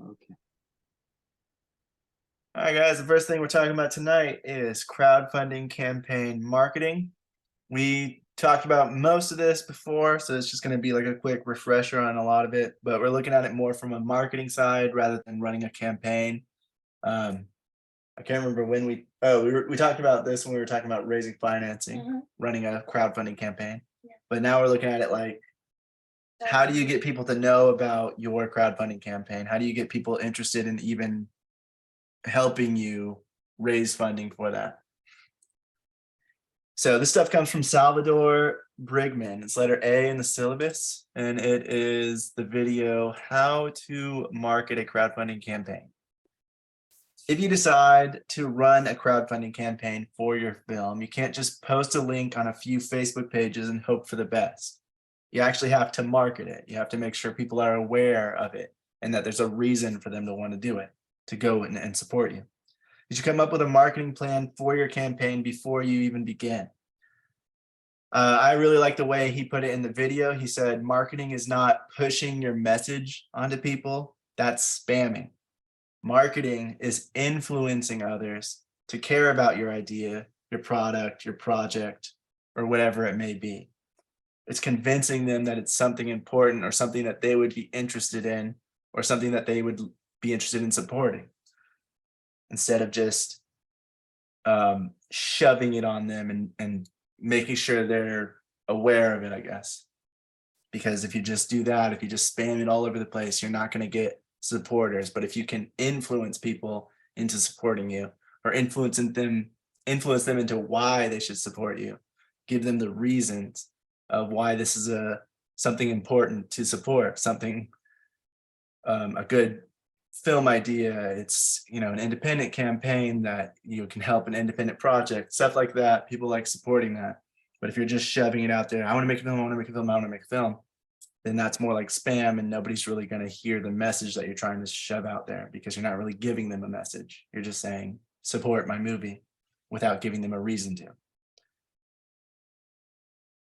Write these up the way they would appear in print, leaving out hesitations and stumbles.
Okay. All right, guys, the first thing we're talking about tonight is crowdfunding campaign marketing. We talked about most of this before, so it's just going to be like a quick refresher on a lot of it, but we're looking at it more from a marketing side rather than running a campaign. Um, I can't remember when we talked about this when we were talking about raising financing, running a crowdfunding campaign. Yeah. But now we're looking at it like, how do you get people to know about your crowdfunding campaign? How do you get people interested in even helping you raise funding for that? So this stuff comes from Salvador Brigman. It's letter A in the syllabus, and it is the video, How to Market a Crowdfunding Campaign. If you decide to run a crowdfunding campaign for your film, you can't just post a link on a few Facebook pages and hope for the best. You actually have to market it. You have to make sure people are aware of it and that there's a reason for them to want to do it, to go and support you. You should come up with a marketing plan for your campaign before you even begin. I really like the way he put it in the video. He said, marketing is not pushing your message onto people. That's spamming. Marketing is influencing others to care about your idea, your product, your project, or whatever it may be. It's convincing them that it's something important or something that they would be interested in or something that they would be interested in supporting, instead of just shoving it on them and making sure they're aware of it, I guess. Because if you just do that, if you just spam it all over the place, you're not going to get supporters. But if you can influence people into supporting you, or influence them into why they should support you, give them the reasons of why this is something important to support, something, a good film idea, it's, an independent campaign that you can help an independent project, stuff like that. People like supporting that. But if you're just shoving it out there, I want to make a film, I want to make a film, I want to make a film, then that's more like spam, and nobody's really going to hear the message that you're trying to shove out there, because you're not really giving them a message. You're just saying, support my movie, without giving them a reason to.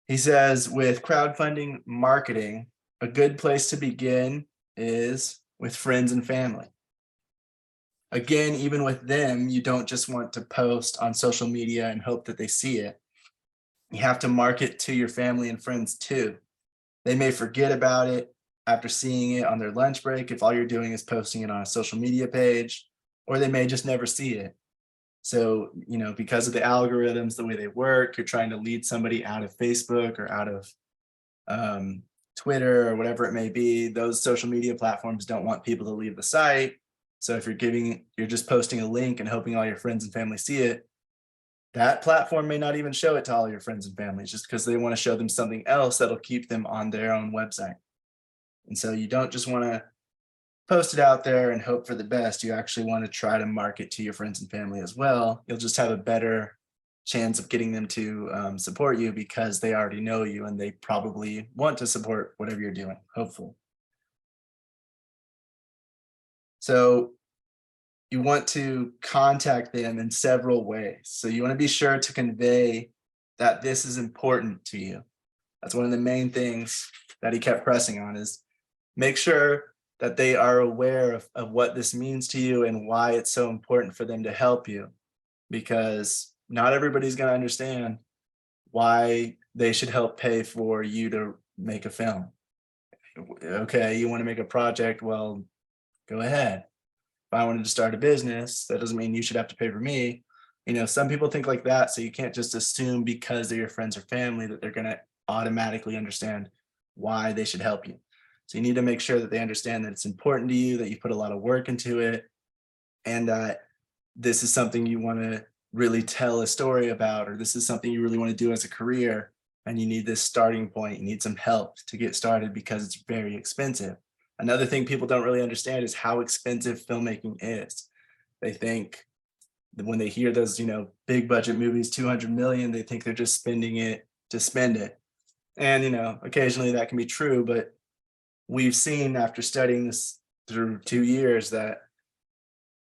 He says, with crowdfunding marketing, a good place to begin is with friends and family. Again, even with them, you don't just want to post on social media and hope that they see it. You have to market to your family and friends too. They may forget about it after seeing it on their lunch break if all you're doing is posting it on a social media page, or they may just never see it. So, because of the algorithms, the way they work, you're trying to lead somebody out of Facebook or out of Twitter or whatever it may be. Those social media platforms don't want people to leave the site. So if you're just posting a link and hoping all your friends and family see it, that platform may not even show it to all your friends and families, just because they want to show them something else that'll keep them on their own website. And so you don't just want to post it out there and hope for the best. You actually want to try to market to your friends and family as well. You'll just have a better chance of getting them to support you, because they already know you and they probably want to support whatever you're doing, hopefully. So you want to contact them in several ways. So you want to be sure to convey that this is important to you. That's one of the main things that he kept pressing on, is make sure that they are aware of what this means to you and why it's so important for them to help you, because not everybody's going to understand why they should help pay for you to make a film. Okay, you want to make a project, well, go ahead. If I wanted to start a business, that doesn't mean you should have to pay for me. Some people think like that, so you can't just assume because they're your friends or family that they're going to automatically understand why they should help you. So you need to make sure that they understand that it's important to you, that you put a lot of work into it, and that this is something you want to really tell a story about, or this is something you really want to do as a career, and you need this starting point. You need some help to get started because it's very expensive. Another thing people don't really understand is how expensive filmmaking is. They think that when they hear those, big budget movies, 200 million, they think they're just spending it to spend it. And, occasionally that can be true, but we've seen after studying this through 2 years that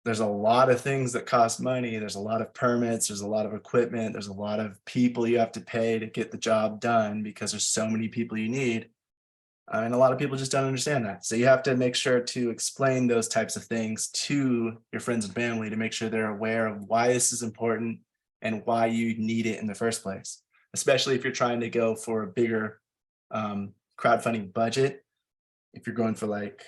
there's a lot of things that cost money. There's a lot of permits, there's a lot of equipment, there's a lot of people you have to pay to get the job done, because there's so many people you need. And a lot of people just don't understand that. So you have to make sure to explain those types of things to your friends and family to make sure they're aware of why this is important and why you need it in the first place, especially if you're trying to go for a bigger crowdfunding budget. If you're going for like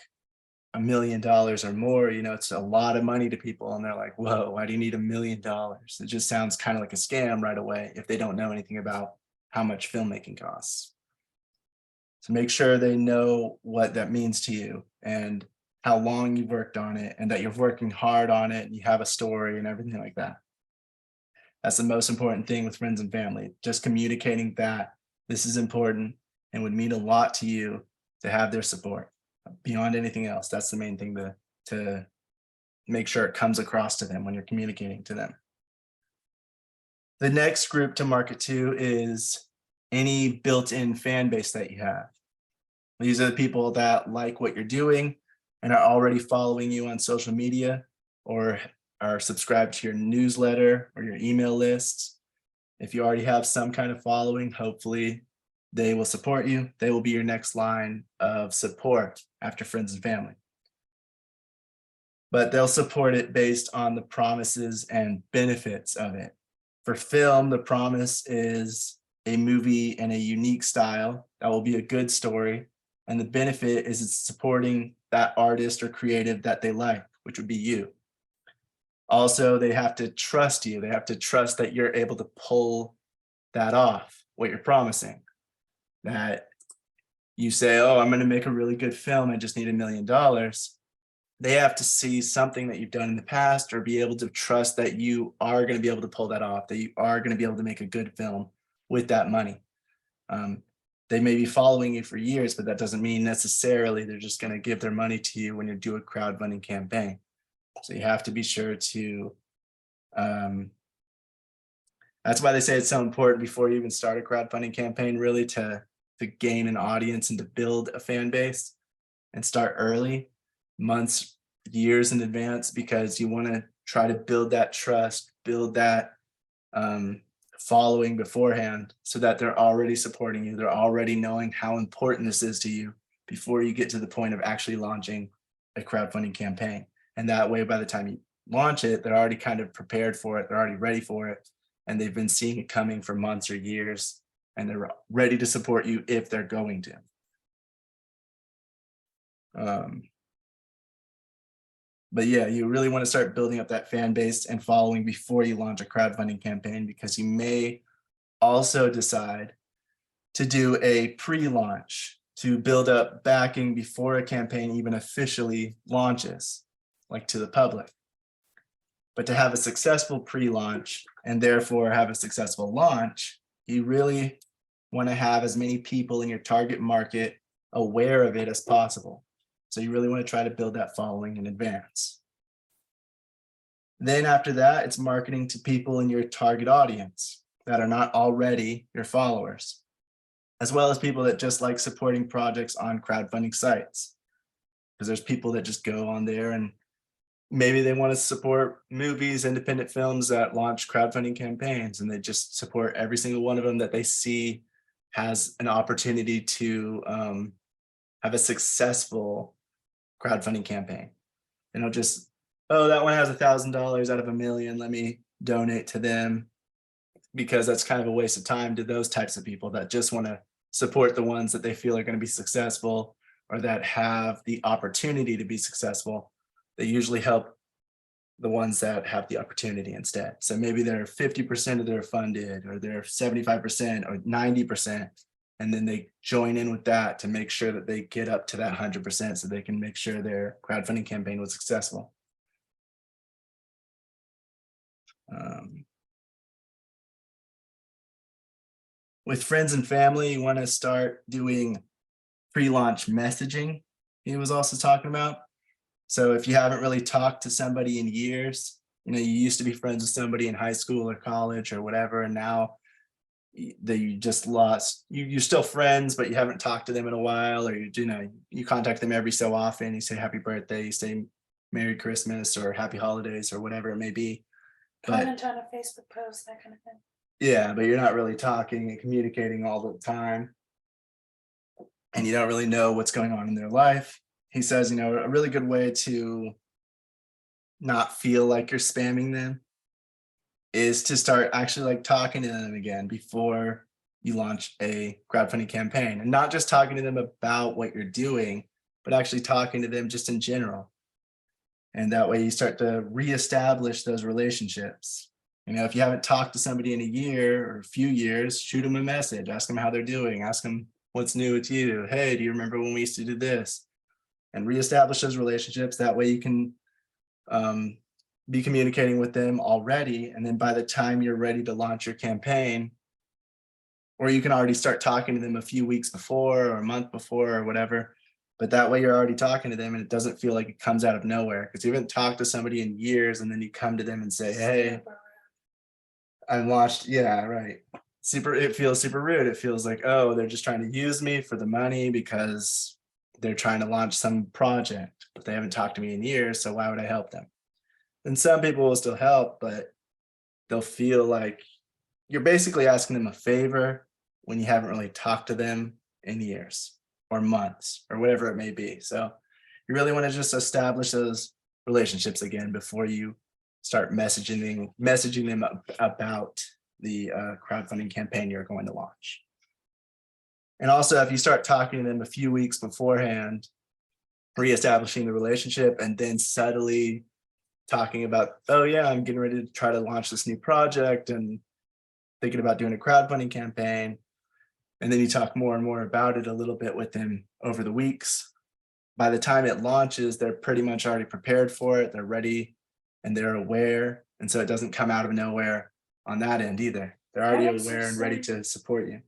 $1 million or more, it's a lot of money to people. And they're like, whoa, why do you need $1 million? It just sounds kind of like a scam right away if they don't know anything about how much filmmaking costs. So make sure they know what that means to you and how long you've worked on it and that you're working hard on it and you have a story and everything like that. That's the most important thing with friends and family, just communicating that this is important and would mean a lot to you to have their support beyond anything else. That's the main thing to make sure it comes across to them when you're communicating to them. The next group to market to is any built-in fan base that you have. These are the people that like what you're doing and are already following you on social media or are subscribed to your newsletter or your email lists. If you already have some kind of following, hopefully they will support you. They will be your next line of support after friends and family. But they'll support it based on the promises and benefits of it. For film, the promise is a movie in a unique style that will be a good story. And the benefit is it's supporting that artist or creative that they like, which would be you. Also, they have to trust you. They have to trust that you're able to pull that off, what you're promising. That you say, oh, I'm going to make a really good film. I just need $1 million. They have to see something that you've done in the past or be able to trust that you are going to be able to pull that off, that you are going to be able to make a good film with that money. They may be following you for years, but that doesn't mean necessarily they're just going to give their money to you when you do a crowdfunding campaign. So you have to be sure to, that's why they say it's so important before you even start a crowdfunding campaign, really to gain an audience and to build a fan base and start early, months, years in advance, because you want to try to build that trust, build that following beforehand so that they're already supporting you. They're already knowing how important this is to you before you get to the point of actually launching a crowdfunding campaign. And that way, by the time you launch it, they're already kind of prepared for it. They're already ready for it. And they've been seeing it coming for months or years. And they're ready to support you if they're going to. But yeah, you really want to start building up that fan base and following before you launch a crowdfunding campaign, because you may also decide to do a pre-launch to build up backing before a campaign even officially launches, like to the public. But to have a successful pre-launch and therefore have a successful launch, you really want to have as many people in your target market aware of it as possible. So you really want to try to build that following in advance. Then after that, it's marketing to people in your target audience that are not already your followers, as well as people that just like supporting projects on crowdfunding sites. Because there's people that just go on there and maybe they want to support movies, independent films that launch crowdfunding campaigns, and they just support every single one of them that they see has an opportunity to have a successful crowdfunding campaign. And they'll just, oh, that one has $1,000 out of $1 million. Let me donate to them, because that's kind of a waste of time to those types of people that just want to support the ones that they feel are going to be successful or that have the opportunity to be successful. They usually help the ones that have the opportunity instead. So maybe they're 50% of their funded, or they're 75% or 90%. And then they join in with that to make sure that they get up to that 100% so they can make sure their crowdfunding campaign was successful. With friends and family, you want to start doing pre-launch messaging, he was also talking about. So if you haven't really talked to somebody in years, you used to be friends with somebody in high school or college or whatever, and now you just lost, you're still friends, but you haven't talked to them in a while, or you contact them every so often, you say happy birthday, you say Merry Christmas or happy holidays or whatever it may be. Comment on a Facebook post, that kind of thing. Yeah, but you're not really talking and communicating all the time. and you don't really know what's going on in their life. He says, a really good way to not feel like you're spamming them is to start actually like talking to them again before you launch a crowdfunding campaign, and not just talking to them about what you're doing, but actually talking to them just in general. And that way you start to reestablish those relationships. If you haven't talked to somebody in a year or a few years, shoot them a message, ask them how they're doing, ask them what's new with you. Hey, do you remember when we used to do this? And reestablish those relationships. That way you can be communicating with them already. And then by the time you're ready to launch your campaign, or you can already start talking to them a few weeks before or a month before or whatever. But that way you're already talking to them and it doesn't feel like it comes out of nowhere, because you haven't talked to somebody in years and then you come to them and say, hey, I launched. Yeah, right. It feels super rude. It feels like, oh, they're just trying to use me for the money because they're trying to launch some project, but they haven't talked to me in years. So why would I help them? And some people will still help, but they'll feel like you're basically asking them a favor when you haven't really talked to them in years or months or whatever it may be. So you really want to just establish those relationships again before you start messaging them about the crowdfunding campaign you're going to launch. And also, if you start talking to them a few weeks beforehand, reestablishing the relationship, and then subtly talking about, oh yeah, I'm getting ready to try to launch this new project and thinking about doing a crowdfunding campaign. And then you talk more and more about it a little bit with them over the weeks. By the time it launches, they're pretty much already prepared for it. They're ready and they're aware. And so it doesn't come out of nowhere on that end either. They're already aware and ready to support you.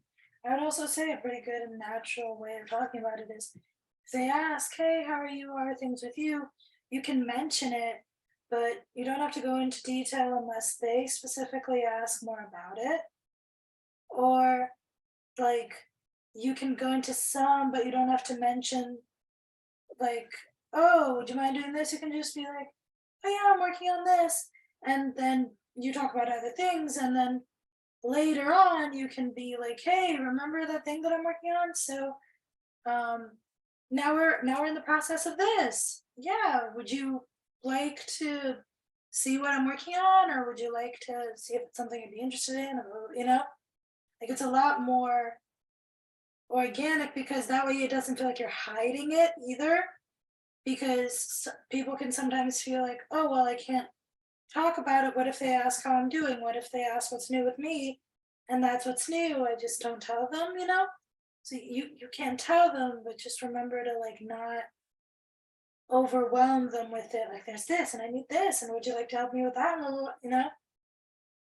I would also say a pretty good and natural way of talking about it is if they ask, hey, how are you? How are things with you? You can mention it, but you don't have to go into detail unless they specifically ask more about it. Or like you can go into some, but you don't have to mention like, oh, do you mind doing this? You can just be like, oh yeah, I'm working on this. And then you talk about other things, and then later on you can be like, hey, remember that thing that I'm working on? So now we're in the process of this. Yeah, would you like to see what I'm working on, or would you like to see if it's something you'd be interested in? Or, like it's a lot more organic, because that way it doesn't feel like you're hiding it either, because people can sometimes feel like, oh well, I can't talk about it. What if they ask how I'm doing? What if they ask what's new with me? And that's what's new. I just don't tell them, So you can tell them, but just remember to like not overwhelm them with it. Like there's this and I need this, and would you like to help me with that?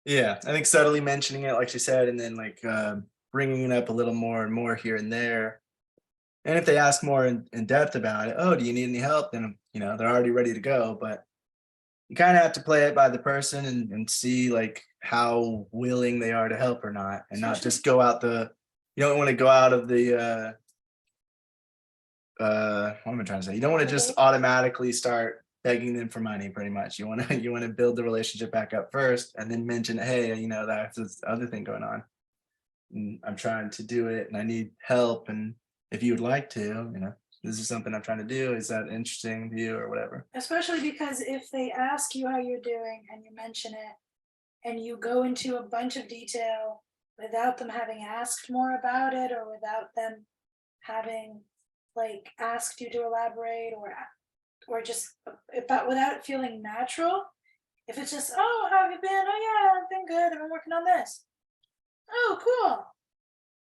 Yeah, I think subtly mentioning it, like you said, and then like bringing it up a little more and more here and there. And if they ask more in depth about it, oh, do you need any help? Then, they're already ready to go. But you kind of have to play it by the person and see like how willing they are to help or not, and not just go out you don't want to go out of the, what am I trying to say? You don't want to just automatically start begging them for money, pretty much. You want to build the relationship back up first, and then mention, hey, that's this other thing going on. And I'm trying to do it and I need help. And if you would like to, this is something I'm trying to do. Is that interesting to you or whatever? Especially because if they ask you how you're doing and you mention it and you go into a bunch of detail without them having asked more about it, or without them having like asked you to elaborate, or just without it feeling natural. If it's just, oh, how have you been? Oh yeah, I've been good. I've been working on this. Oh, cool.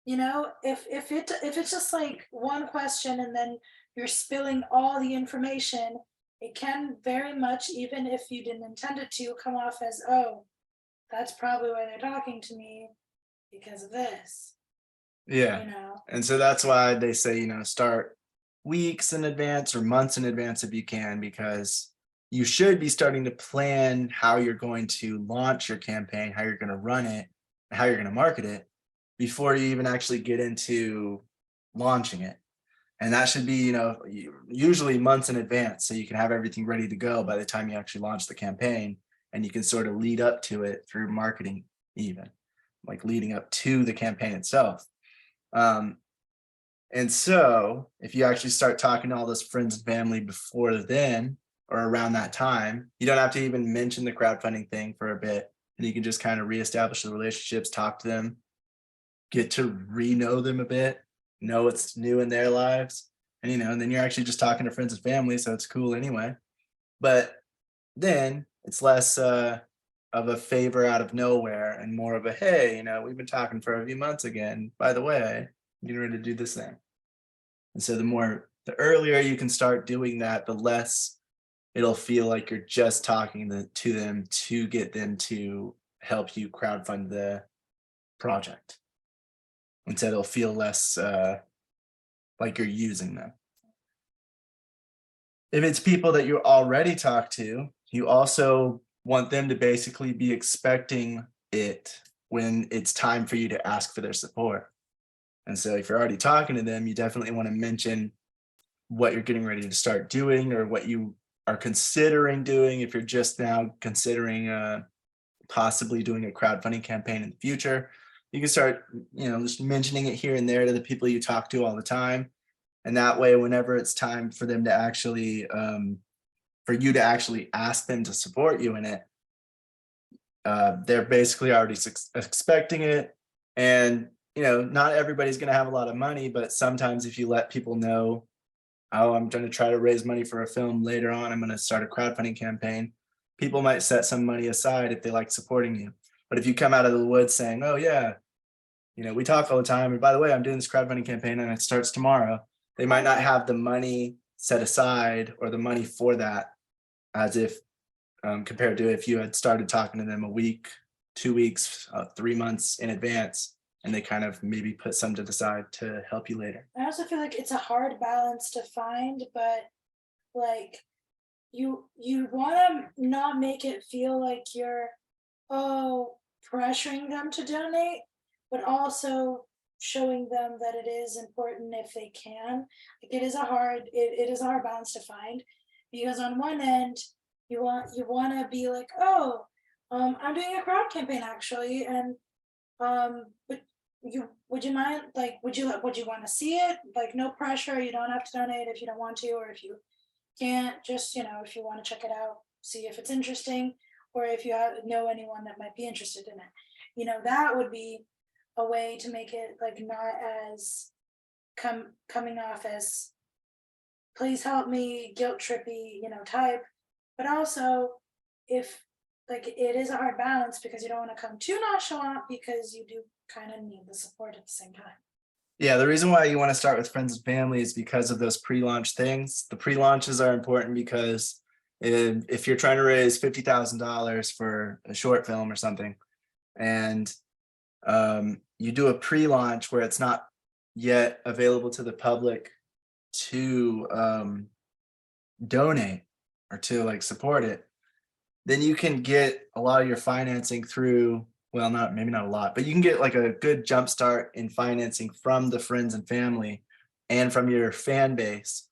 If it's just like one question and then you're spilling all the information, it can very much, even if you didn't intend it to, come off as, oh, that's probably why they're talking to me, because of this. Yeah. And so that's why they say, start weeks in advance or months in advance if you can, because you should be starting to plan how you're going to launch your campaign, how you're going to run it, how you're going to market it before you even actually get into launching it. And that should be, usually months in advance, so you can have everything ready to go by the time you actually launch the campaign, and you can sort of lead up to it through marketing, even like leading up to the campaign itself. And And so if you actually start talking to all those friends and family before then, or around that time, you don't have to even mention the crowdfunding thing for a bit. And you can just kind of reestablish the relationships, talk to them, get to re-know them a bit, know what's new in their lives. And and then you're actually just talking to friends and family, so it's cool anyway. But then it's less of a favor out of nowhere and more of a, hey, we've been talking for a few months again. By the way, I'm getting ready to do this thing. And so the earlier you can start doing that, the less it'll feel like you're just talking to them to get them to help you crowdfund the project. Instead, it'll feel less like you're using them. If it's people that you already talked to, you also want them to basically be expecting it when it's time for you to ask for their support. And so if you're already talking to them, you definitely want to mention what you're getting ready to start doing or what you are considering doing if you're just now considering possibly doing a crowdfunding campaign in the future. You can start, just mentioning it here and there to the people you talk to all the time. And that way, whenever it's time for them to actually, for you to actually ask them to support you in it, they're basically already expecting it. And, not everybody's going to have a lot of money, but sometimes if you let people know, oh, I'm going to try to raise money for a film later on, I'm going to start a crowdfunding campaign, people might set some money aside if they like supporting you. But if you come out of the woods saying, oh, yeah, we talk all the time, and by the way, I'm doing this crowdfunding campaign and it starts tomorrow, they might not have the money set aside or the money for that, as if compared to if you had started talking to them a week, 2 weeks, 3 months in advance, and they kind of maybe put some to the side to help you later. I also feel like it's a hard balance to find, but like you want to not make it feel like you're pressuring them to donate, but also showing them that it is important if they can. Like it is a hard balance to find, because on one end you want to be like, I'm doing a crowd campaign actually, and but would you mind, like, would you want to see it? Like, no pressure, you don't have to donate if you don't want to, or if you can't, just if you want to check it out, see if it's interesting, or if you know anyone that might be interested in it. That would be a way to make it like not as coming off as please help me, guilt trippy, type, but also if like it is a hard balance because you don't want to come too nonchalant, because you do kind of need the support at the same time. Yeah, the reason why you want to start with friends and family is because of those pre-launch things. The pre-launches are important because if you're trying to raise $50,000 for a short film or something, and you do a pre-launch where it's not yet available to the public to donate or to like support it, then you can get a lot of your financing through, well, maybe not a lot, but you can get like a good jump start in financing from the friends and family and from your fan base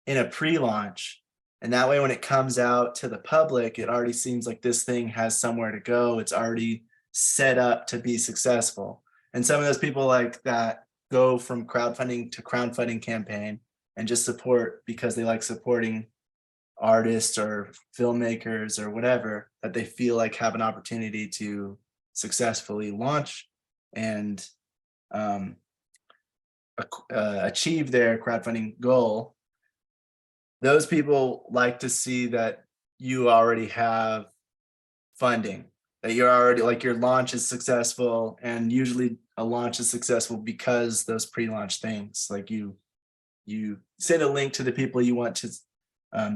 in a pre-launch. And that way, when it comes out to the public, it already seems like this thing has somewhere to go. It's already set up to be successful. And some of those people like that go from crowdfunding to crowdfunding campaign and just support because they like supporting artists or filmmakers or whatever that they feel like have an opportunity to successfully launch and achieve their crowdfunding goal. Those people like to see that you already have funding, that you're already like your launch is successful. And usually a launch is successful because those pre-launch things, like you send a link to the people you want to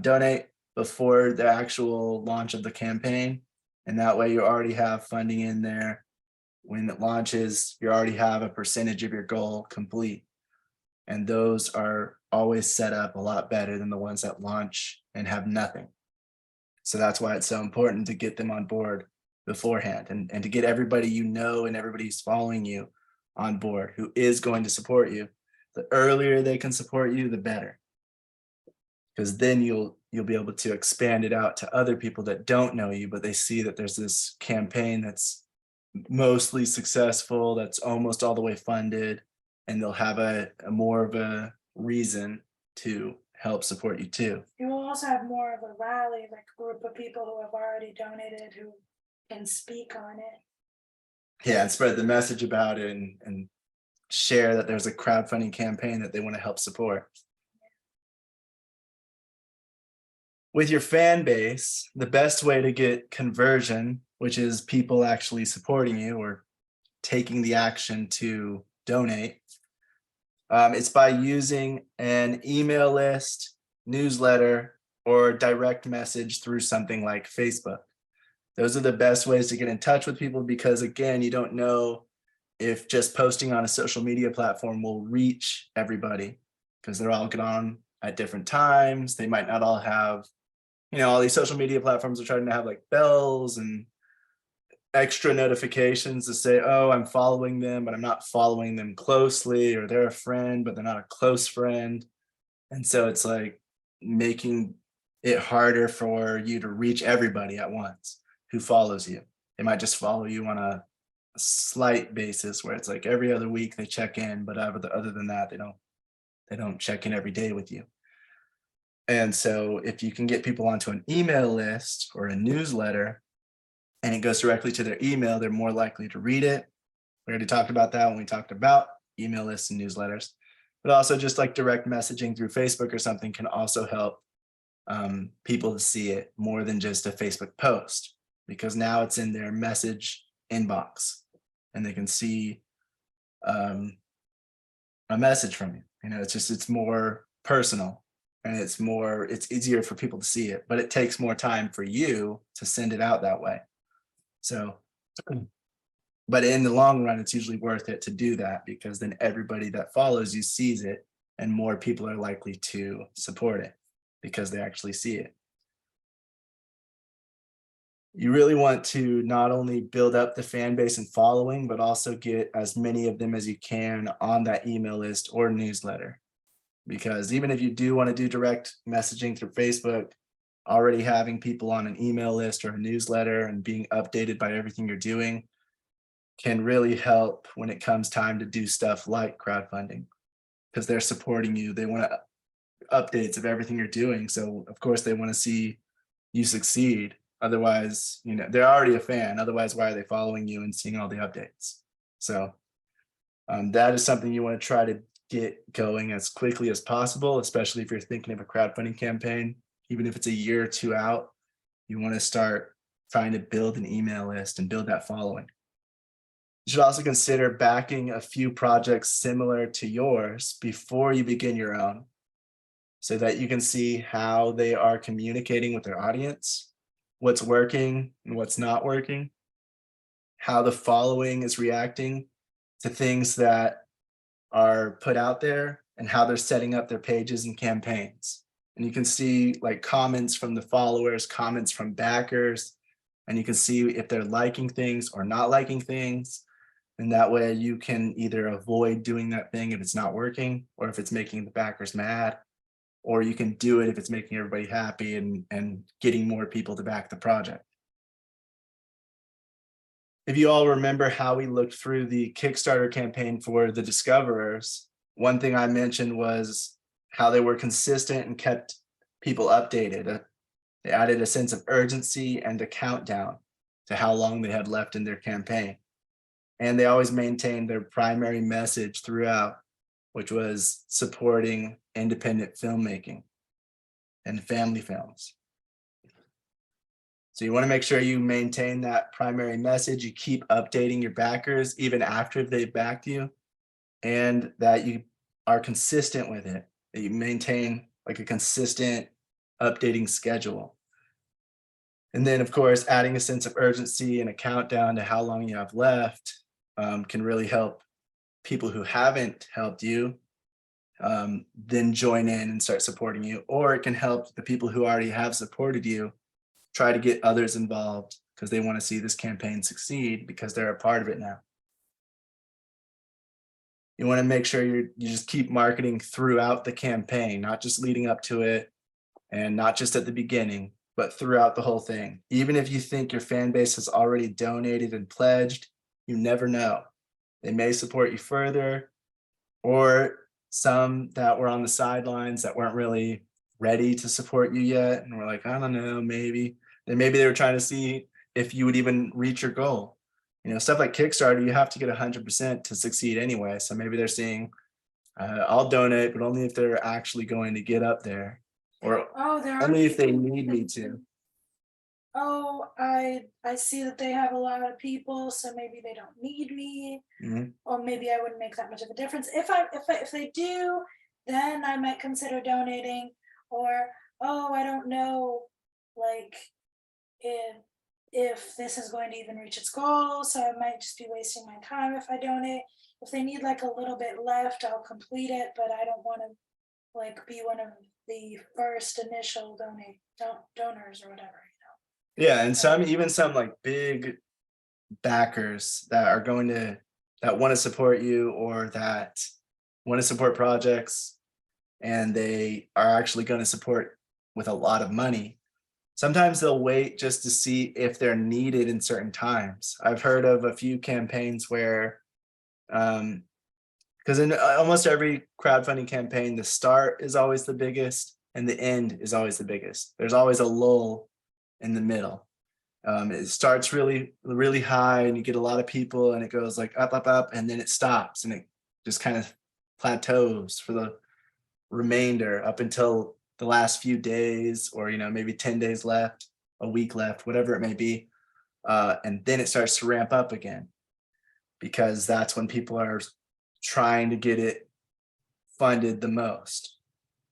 donate before the actual launch of the campaign. And that way you already have funding in there. When it launches, you already have a percentage of your goal complete. And those are always set up a lot better than the ones that launch and have nothing. So that's why it's so important to get them on board beforehand and to get everybody and everybody who's following you on board who is going to support you. The earlier they can support you, the better. Because then you'll be able to expand it out to other people that don't know you, but they see that there's this campaign that's mostly successful, that's almost all the way funded, and they'll have a more of a reason to help support you too. You will also have more of a rally, like a group of people who have already donated who can speak on it. Yeah, and spread the message about it and share that there's a crowdfunding campaign that they want to help support. With your fan base, the best way to get conversion, which is people actually supporting you or taking the action to donate, it's by using an email list, newsletter, or direct message through something like Facebook. Those are the best ways to get in touch with people because, again, you don't know if just posting on a social media platform will reach everybody because they're all on at different times. They might not all have, all these social media platforms are trying to have like bells and extra notifications to say, oh, I'm following them, but I'm not following them closely, or they're a friend, but they're not a close friend. And so it's like making it harder for you to reach everybody at once who follows you. They might just follow you on a slight basis where it's like every other week they check in, but other than that, they don't check in every day with you. And so if you can get people onto an email list or a newsletter and it goes directly to their email, they're more likely to read it. We already talked about that when we talked about email lists and newsletters, but also just like direct messaging through Facebook or something can also help people to see it more than just a Facebook post, because now it's in their message inbox and they can see a message from you. It's more personal and it's easier for people to see it, but it takes more time for you to send it out that way. So, but in the long run, it's usually worth it to do that because then everybody that follows you sees it and more people are likely to support it because they actually see it. You really want to not only build up the fan base and following, but also get as many of them as you can on that email list or newsletter. Because even if you do want to do direct messaging through Facebook, already having people on an email list or a newsletter and being updated by everything you're doing can really help when it comes time to do stuff like crowdfunding, because they're supporting you. They want updates of everything you're doing. So of course they want to see you succeed. Otherwise, they're already a fan. Otherwise, why are they following you and seeing all the updates? So that is something you want to try to get going as quickly as possible, especially if you're thinking of a crowdfunding campaign. Even if it's a year or two out, you want to start trying to build an email list and build that following. You should also consider backing a few projects similar to yours before you begin your own, so that you can see how they are communicating with their audience, what's working and what's not working, how the following is reacting to things that are put out there, and how they're setting up their pages and campaigns. And you can see like comments from the followers, comments from backers, and you can see if they're liking things or not liking things. And that way you can either avoid doing that thing if it's not working, or if it's making the backers mad, or you can do it if it's making everybody happy and getting more people to back the project. If you all remember how we looked through the Kickstarter campaign for the Discoverers, one thing I mentioned was how they were consistent and kept people updated. They added a sense of urgency and a countdown to how long they had left in their campaign. And they always maintained their primary message throughout, which was supporting independent filmmaking and family films. So you want to make sure you maintain that primary message. You keep updating your backers even after they've backed you, and that you are consistent with it, that you maintain like a consistent updating schedule. And then, of course, adding a sense of urgency and a countdown to how long you have left can really help people who haven't helped you then join in and start supporting you. Or it can help the people who already have supported you try to get others involved because they want to see this campaign succeed because they're a part of it now. You want to make sure you just keep marketing throughout the campaign, not just leading up to it and not just at the beginning, but throughout the whole thing. Even if you think your fan base has already donated and pledged, you never know. They may support you further, or some that were on the sidelines that weren't really ready to support you yet. And we're like, I don't know, maybe. Then maybe they were trying to see if you would even reach your goal. Stuff like Kickstarter, you have to get 100% to succeed anyway. So maybe they're seeing, I'll donate, but only if they're actually going to get up there, or Oh, there are only if they people. need me to. Oh, I see that they have a lot of people, so maybe they don't need me, Mhm. or maybe I wouldn't make that much of a difference. If they do, then I might consider donating. Or, oh, I don't know, like, if this is going to even reach its goal, so I might just be wasting my time if I donate. If they need like a little bit left, I'll complete it, but I don't want to like be one of the first initial donors or whatever. Yeah, and some like big backers that are going to that want to support you, or that want to support projects, and they are actually going to support with a lot of money. Sometimes they'll wait just to see if they're needed in certain times. I've heard of a few campaigns where, because in almost every crowdfunding campaign, the start is always the biggest and the end is always the biggest. There's always a lull in the middle. It starts really, really high and you get a lot of people and it goes like up, up, up, and then it stops and it just kind of plateaus for the remainder up until the last few days, or maybe 10 days left, a week left, whatever it may be. And then it starts to ramp up again, because that's when people are trying to get it funded the most.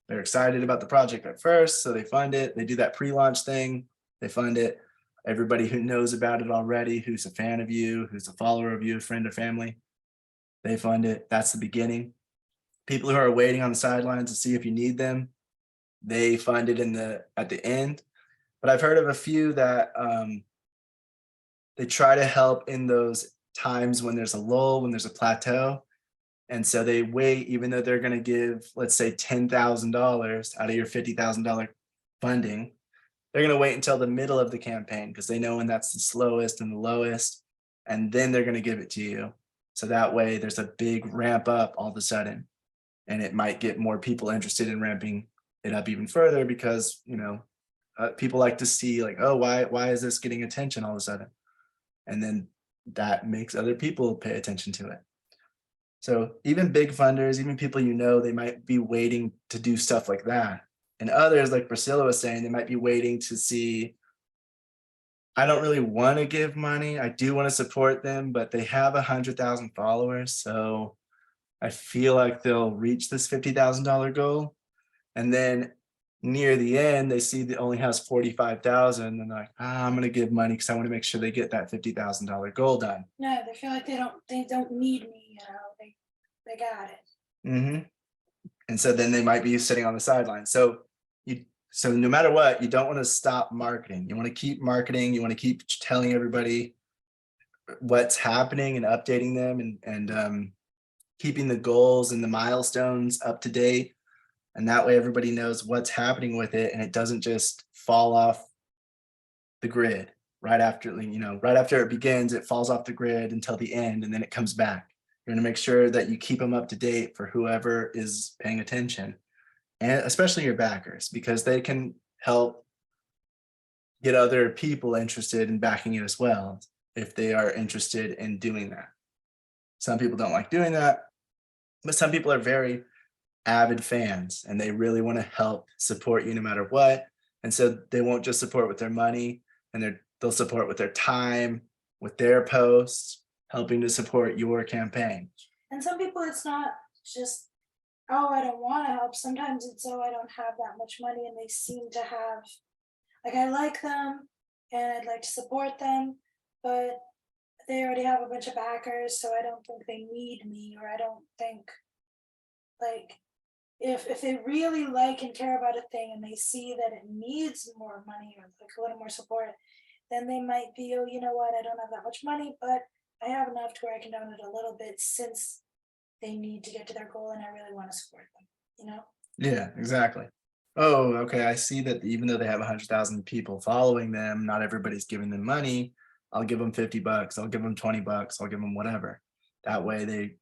They're excited about the project at first, so they fund it. They do that pre-launch thing, they fund it. Everybody who knows about it already, who's a fan of you, who's a follower of you, a friend or family, they fund it. That's the beginning. People who are waiting on the sidelines to see if you need them, they fund it at the end. But I've heard of a few that they try to help in those times when there's a lull, when there's a plateau. And so they wait, even though they're going to give, let's say, $10,000 out of your $50,000 funding. They're going to wait until the middle of the campaign, because they know when that's the slowest and the lowest. And then they're going to give it to you. So that way there's a big ramp up all of a sudden. And it might get more people interested in ramping it up even further, because, people like to see like, oh, why is this getting attention all of a sudden? And then that makes other people pay attention to it. So even big funders, even people, they might be waiting to do stuff like that. And others, like Priscilla was saying, they might be waiting to see, I don't really want to give money. I do want to support them, but they have 100,000 followers. So I feel like they'll reach this $50,000 goal. And then near the end, they see that only has 45,000, and they're like, I'm going to give money because I want to make sure they get that $50,000 goal done. No, they feel like they don't need me, they got it. Mm-hmm. And so then they might be sitting on the sidelines. So no matter what, you don't want to stop marketing. You want to keep marketing. You want to keep telling everybody what's happening and updating them, and keeping the goals and the milestones up to date. And that way everybody knows what's happening with it, and it doesn't just fall off the grid right after it begins. It falls off the grid until the end, and then it comes back. You're going to make sure that you keep them up to date for whoever is paying attention, and especially your backers, because they can help get other people interested in backing it as well, if they are interested in doing that. Some people don't like doing that, but some people are very avid fans and they really want to help support you no matter what. And so they won't just support with their money, and they'll support with their time, with their posts, helping to support your campaign. And some people, it's not just, oh, I don't want to help. Sometimes it's, oh, I don't have that much money, and they seem to have, like, I like them and I'd like to support them, but they already have a bunch of backers, so I don't think they need me. Or I don't think, like, if they really like and care about a thing and they see that it needs more money or like a little more support, then they might be, oh, you know what, I don't have that much money, but I have enough to where I can donate a little bit, since they need to get to their goal and I really want to support them. Yeah, exactly. Oh, okay. I see that even though they have 100,000 people following them, not everybody's giving them money. I'll give them $50. I'll give them $20. I'll give them whatever. That way they,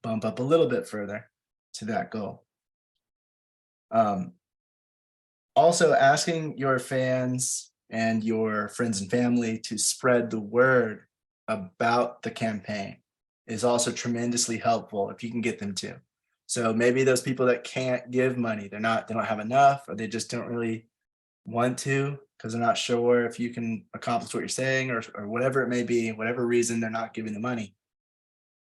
bump up a little bit further. to that goal. Um, Also, asking your fans and your friends and family to spread the word about the campaign is also tremendously helpful if you can get them to. So maybe those people that can't give money, they don't have enough, or they just don't really want to because they're not sure if you can accomplish what you're saying, or whatever it may be, whatever reason they're not giving the money.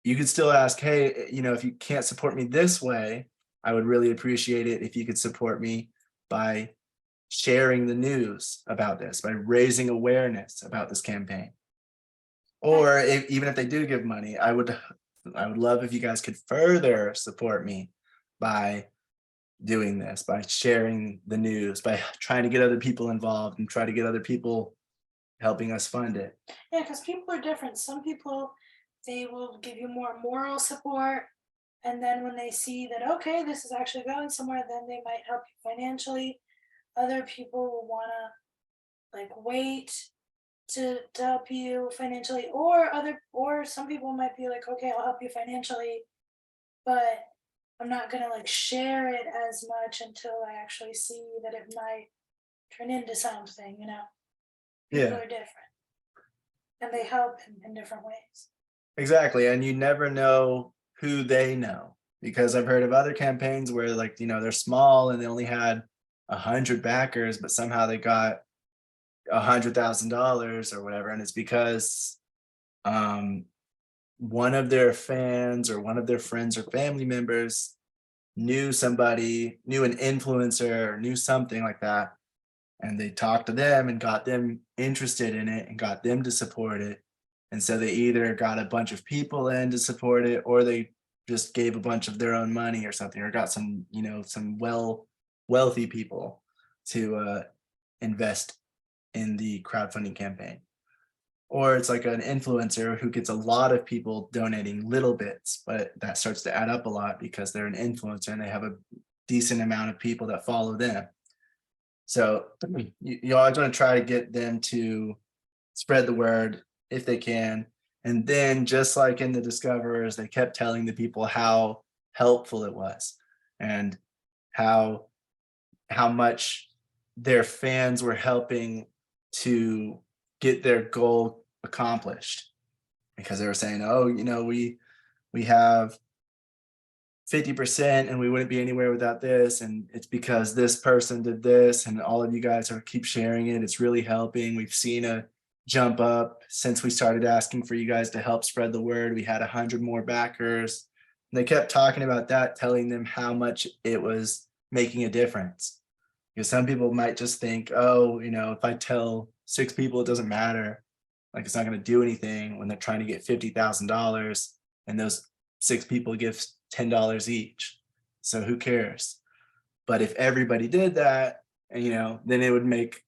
You could still ask, hey, if you can't support me this way, I would really appreciate it if you could support me by sharing the news about this, by raising awareness about this campaign. Or even if they do give money, I would love if you guys could further support me by doing this, by sharing the news, by trying to get other people involved and try to get other people helping us fund it. Yeah, because people are different. Some people, they will give you more moral support. And then when they see that, okay, this is actually going somewhere, then they might help you financially. Other people will want to like wait to help you financially, or some people might be like, okay, I'll help you financially, but I'm not gonna like share it as much until I actually see that it might turn into something. People Yeah, are different and they help in different ways. exactly. And you never know who they know, because I've heard of other campaigns where, like, they're small and they only had 100 backers, but somehow they got $100,000 or whatever. And it's because um, one of their fans or one of their friends or family members knew somebody, knew an influencer, or knew something like that. And they talked to them and got them interested in it and got them to support it. And so they either got a bunch of people in to support it, or they just gave a bunch of their own money or something, or got some wealthy people to invest in the crowdfunding campaign. Or it's like an influencer who gets a lot of people donating little bits, but that starts to add up a lot because they're an influencer and they have a decent amount of people that follow them. So you always want to try to get them to spread the word if they can. And then, just like in the Discoverers, they kept telling the people how helpful it was, and how much their fans were helping to get their goal accomplished, because they were saying, oh, we have 50% and we wouldn't be anywhere without this, and it's because this person did this, and all of you guys are keep sharing it, it's really helping. We've seen a jump up since we started asking for you guys to help spread the word. We had 100 more backers. And they kept talking about that, telling them how much it was making a difference. Because some people might just think, oh, if I tell 6 people, it doesn't matter, like it's not going to do anything, when they're trying to get $50,000 and those 6 people give $10 each. So who cares? But if everybody did that, and then it would make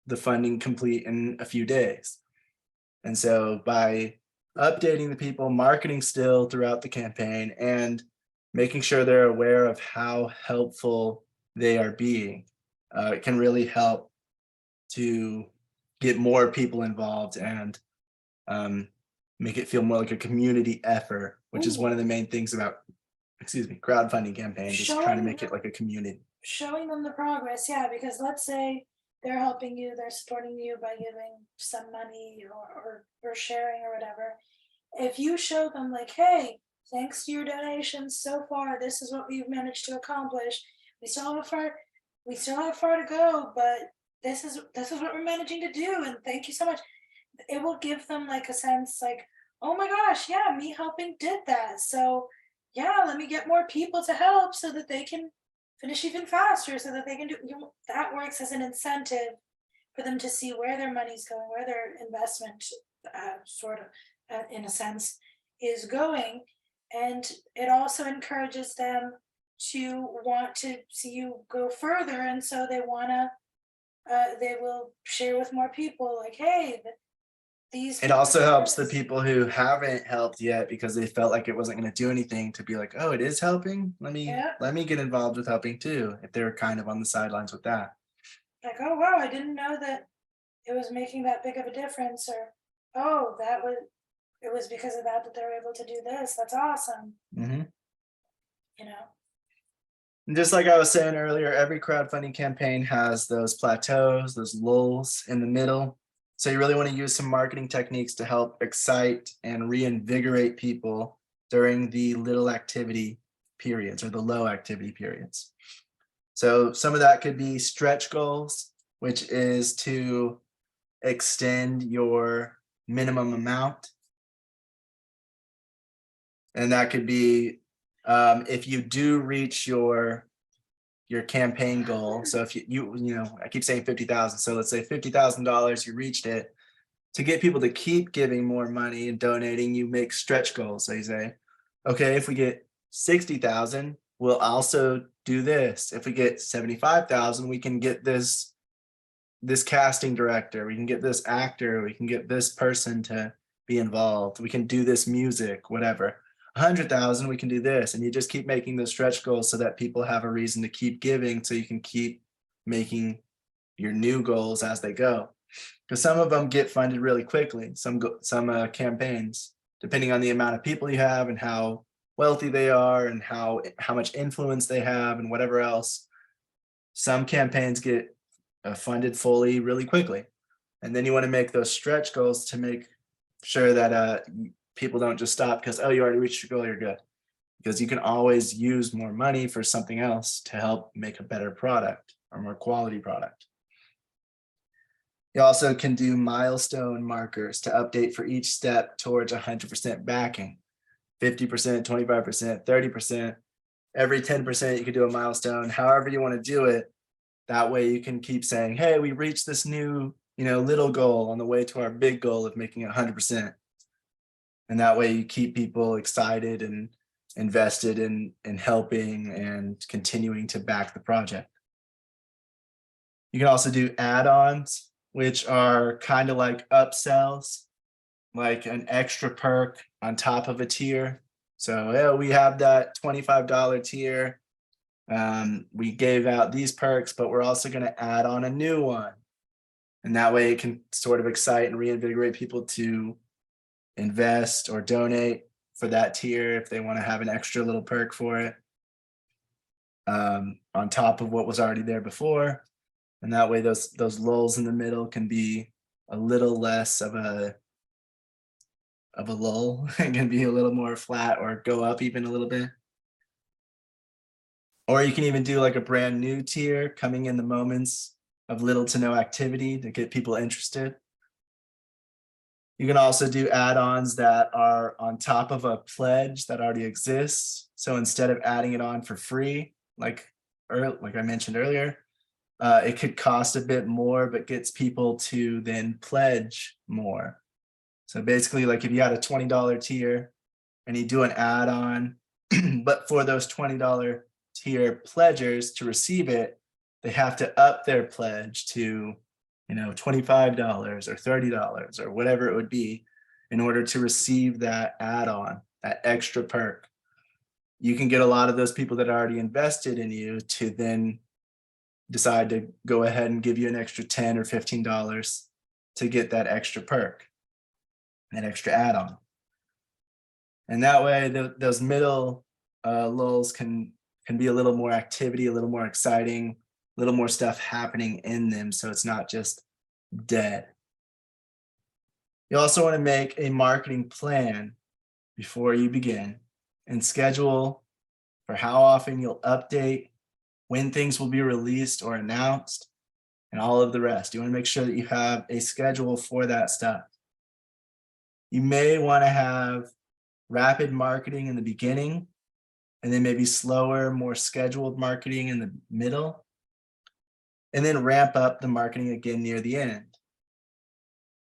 the funding complete in a few days. And so by updating the people, marketing still throughout the campaign, and making sure they're aware of how helpful they are being, it can really help to get more people involved, and make it feel more like a community effort, which is one of the main things about, crowdfunding campaigns, is trying to make it like a community. Showing them the progress, yeah, because let's say they're helping you, they're supporting you by giving some money or sharing or whatever. If you show them like, hey, thanks to your donations so far, this is what we've managed to accomplish. We still have far to go, but this is what we're managing to do, and thank you so much. It will give them like a sense like, oh my gosh, yeah, me helping did that. So yeah, let me get more people to help so that they can finish even faster, so that they can that works as an incentive for them to see where their money's going, where their investment sort of in a sense is going. And it also encourages them to want to see you go further, and so they will share with more people like, hey, these It people also did helps the this. people who haven't helped yet, because they felt like it wasn't going to do anything, to be like, oh, it is helping. Yeah, Let me get involved with helping too, if they were kind of on the sidelines with that. like, oh wow, I didn't know that it was making that big of a difference, or oh, it was because of that they were able to do this. That's awesome. Hmm. you know And just like I was saying earlier, every crowdfunding campaign has those plateaus, those lulls in the middle. So you really want to use some marketing techniques to help excite and reinvigorate people during the little activity periods or the low activity periods. So some of that could be stretch goals, which is to extend your minimum amount. And that could be if you do reach your campaign goal. So if you know, I keep saying 50,000. So let's say $50,000, you reached it. To get people to keep giving more money and donating, you make stretch goals. So you say, okay, if we get 60,000, we'll also do this. If we get 75,000, we can get this casting director, we can get this actor, we can get this person to be involved, we can do this music, whatever. 100,000, we can do this. And you just keep making those stretch goals so that people have a reason to keep giving, so you can keep making your new goals as they go. Because some of them get funded really quickly, some campaigns, depending on the amount of people you have and how wealthy they are and how much influence they have and whatever else. Some campaigns get funded fully really quickly. And then you want to make those stretch goals to make sure that people don't just stop because, oh, you already reached your goal, you're good. Because you can always use more money for something else to help make a better product or more quality product. You also can do milestone markers to update for each step towards 100% backing. 50%, 25%, 30%. Every 10% you could do a milestone, however you want to do it. That way you can keep saying, hey, we reached this new, little goal on the way to our big goal of making it 100%. And that way you keep people excited and invested in helping and continuing to back the project. You can also do add-ons, which are kind of like upsells, like an extra perk on top of a tier. So yeah, we have that $25 tier. We gave out these perks, but we're also going to add on a new one. And that way it can sort of excite and reinvigorate people to invest or donate for that tier if they want to have an extra little perk for it, on top of what was already there before. And that way those lulls in the middle can be a little less of a lull. It can be a little more flat or go up even a little bit. Or you can even do like a brand new tier coming in the moments of little to no activity to get people interested. You can also do add-ons that are on top of a pledge that already exists. So instead of adding it on for free, like I mentioned earlier, it could cost a bit more, but gets people to then pledge more. So basically, like if you had a $20 tier and you do an add-on, but for those $20 tier pledgers to receive it, they have to up their pledge to, $25 or $30 or whatever it would be in order to receive that add-on, that extra perk. You can get a lot of those people that are already invested in you to then decide to go ahead and give you an extra $10 or $15 to get that extra perk, that extra add-on. And that way those middle lulls can be a little more activity, a little more exciting, a little more stuff happening in them, so it's not just dead. You also want to make a marketing plan before you begin and schedule for how often you'll update, when things will be released or announced, and all of the rest. You want to make sure that you have a schedule for that stuff. You may want to have rapid marketing in the beginning, and then maybe slower, more scheduled marketing in the middle, and then ramp up the marketing again near the end.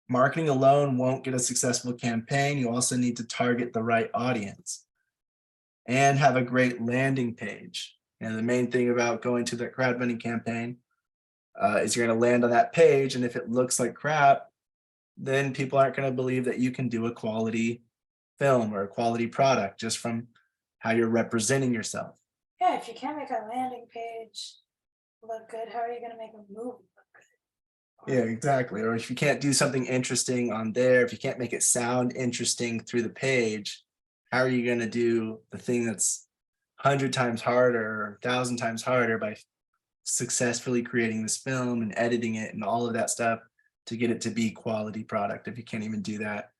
Marketing alone won't get a successful campaign. You also need to target the right audience and have a great landing page. And the main thing about going to the crowdfunding campaign is you're going to land on that page, and if it looks like crap, then people aren't going to believe that you can do a quality film or a quality product just from how you're representing yourself. Yeah, if you can't make a landing page look good, how are you going to make a movie look good? Yeah, exactly. Or if you can't do something interesting on there, if you can't make it sound interesting through the page, how are you going to do the thing that's 100 times harder or 1,000 times harder by successfully creating this film and editing it and all of that stuff to get it to be quality product if you can't even do that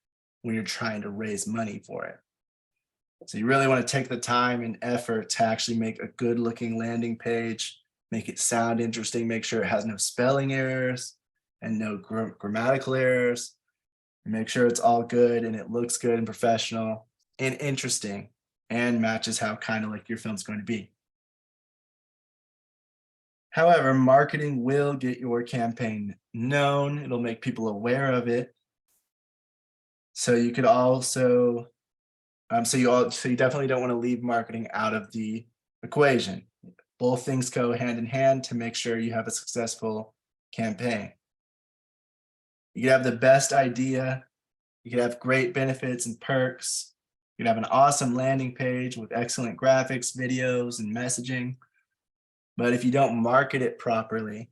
when you're trying to raise money for it. So you really want to take the time and effort to actually make a good looking landing page, make it sound interesting, make sure it has no spelling errors and no grammatical errors, make sure it's all good and it looks good and professional and interesting and matches how kind of like your film's going to be. However, marketing will get your campaign known. It'll make people aware of it. So you could also, so you definitely don't want to leave marketing out of the equation. Both things go hand in hand to make sure you have a successful campaign. You could have the best idea. You could have great benefits and perks. You could have an awesome landing page with excellent graphics, videos, and messaging. But if you don't market it properly,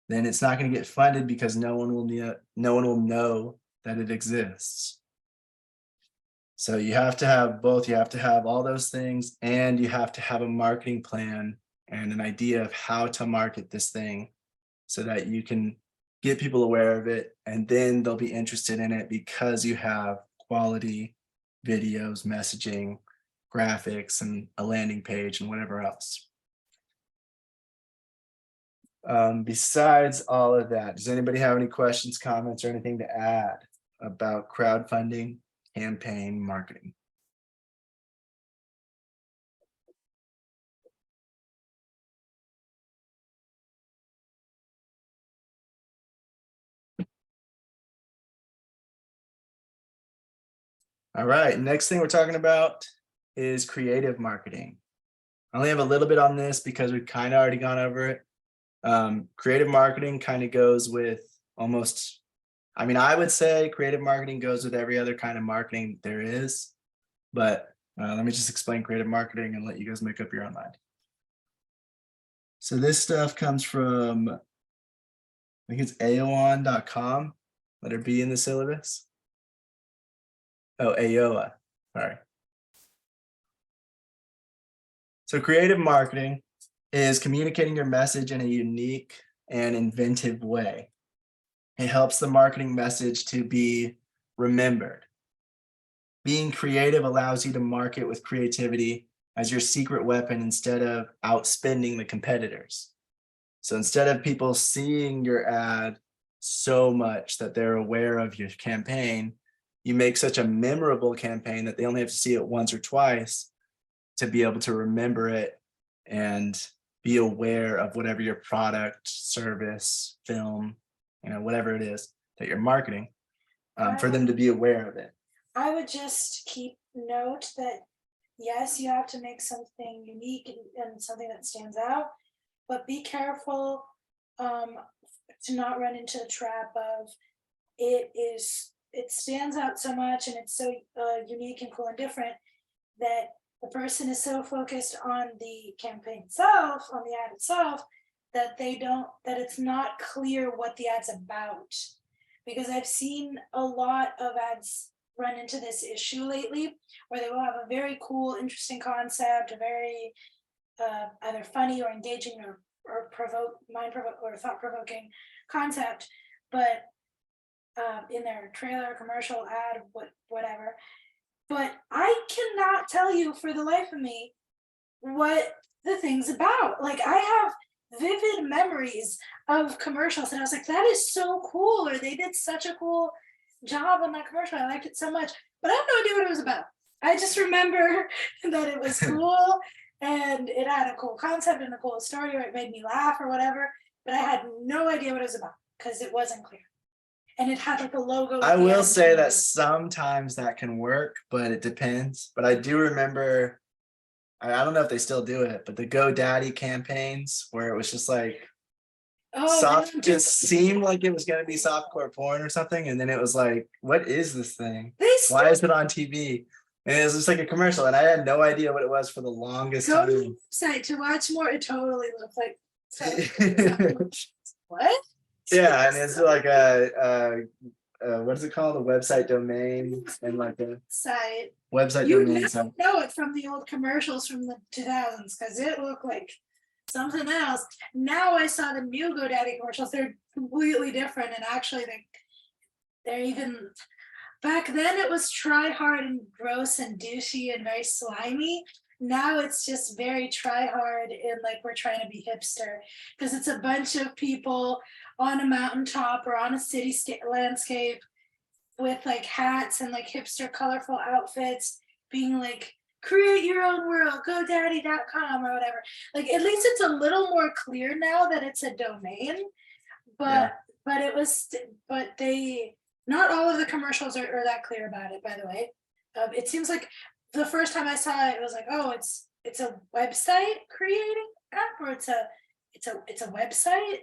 then it's not going to get funded because no one will know that it exists. So you have to have both. You have to have all those things, and you have to have a marketing plan and an idea of how to market this thing so that you can get people aware of it, and then they'll be interested in it because you have quality videos, messaging, graphics, and a landing page and whatever else. Besides all of that, does anybody have any questions, comments, or anything to add about crowdfunding, campaign marketing? All right, next thing we're talking about is creative marketing. I only have a little bit on this because we've kind of already gone over it. Creative marketing kind of goes with almost, I mean, I would say creative marketing goes with every other kind of marketing there is, but let me just explain creative marketing and let you guys make up your own mind. So this stuff comes from, I think it's aoon.com, letter B in the syllabus. Oh, AOA, sorry. So creative marketing is communicating your message in a unique and inventive way. It helps the marketing message to be remembered. Being creative allows you to market with creativity as your secret weapon instead of outspending the competitors. So instead of people seeing your ad so much that they're aware of your campaign, you make such a memorable campaign that they only have to see it once or twice to be able to remember it and be aware of whatever your product, service, film, whatever it is that you're marketing, for them to be aware of it. I would just keep note that, yes, you have to make something unique and something that stands out, but be careful to not run into the trap of it stands out so much and it's so unique and cool and different that the person is so focused on the campaign itself, on the ad itself, that it's not clear what the ad's about. Because I've seen a lot of ads run into this issue lately, where they will have a very cool, interesting concept, a very either funny or engaging or thought-provoking concept, but in their trailer, commercial, ad, whatever. But I cannot tell you for the life of me what the thing's about. Like, I have vivid memories of commercials, and I was like, that is so cool, or they did such a cool job on that commercial. I liked it so much, but I have no idea what it was about. I just remember that it was cool and it had a cool concept and a cool story, or it made me laugh or whatever, but I had no idea what it was about because it wasn't clear. And it had like a logo. I will say that sometimes that can work, but it depends. But I do remember, I don't know if they still do it, but the GoDaddy campaigns where it was just like it seemed like it was going to be softcore porn or something, and then it was like, what is this thing? Why is it on TV? And it was just like a commercial, and I had no idea what it was for the longest time. Go to the website to watch more. It totally looked like what? Yeah, and it's like a what is it called? A website domain and like a Site. website You domain. never know it from the old commercials from the 2000s because it looked like something else. Now I saw the new GoDaddy commercials. They're completely different, and actually they're even back then it was try hard and gross and douchey and very slimy. Now it's just very try hard and like we're trying to be hipster because it's a bunch of people on a mountaintop or on a city landscape with like hats and like hipster colorful outfits being like create your own world, godaddy.com or whatever. Like at least it's a little more clear now that it's a domain, but it was, but they, not all of the commercials are that clear about it, by the way. It seems like the first time I saw it, it was like, oh, it's a website creating app, or it's a website.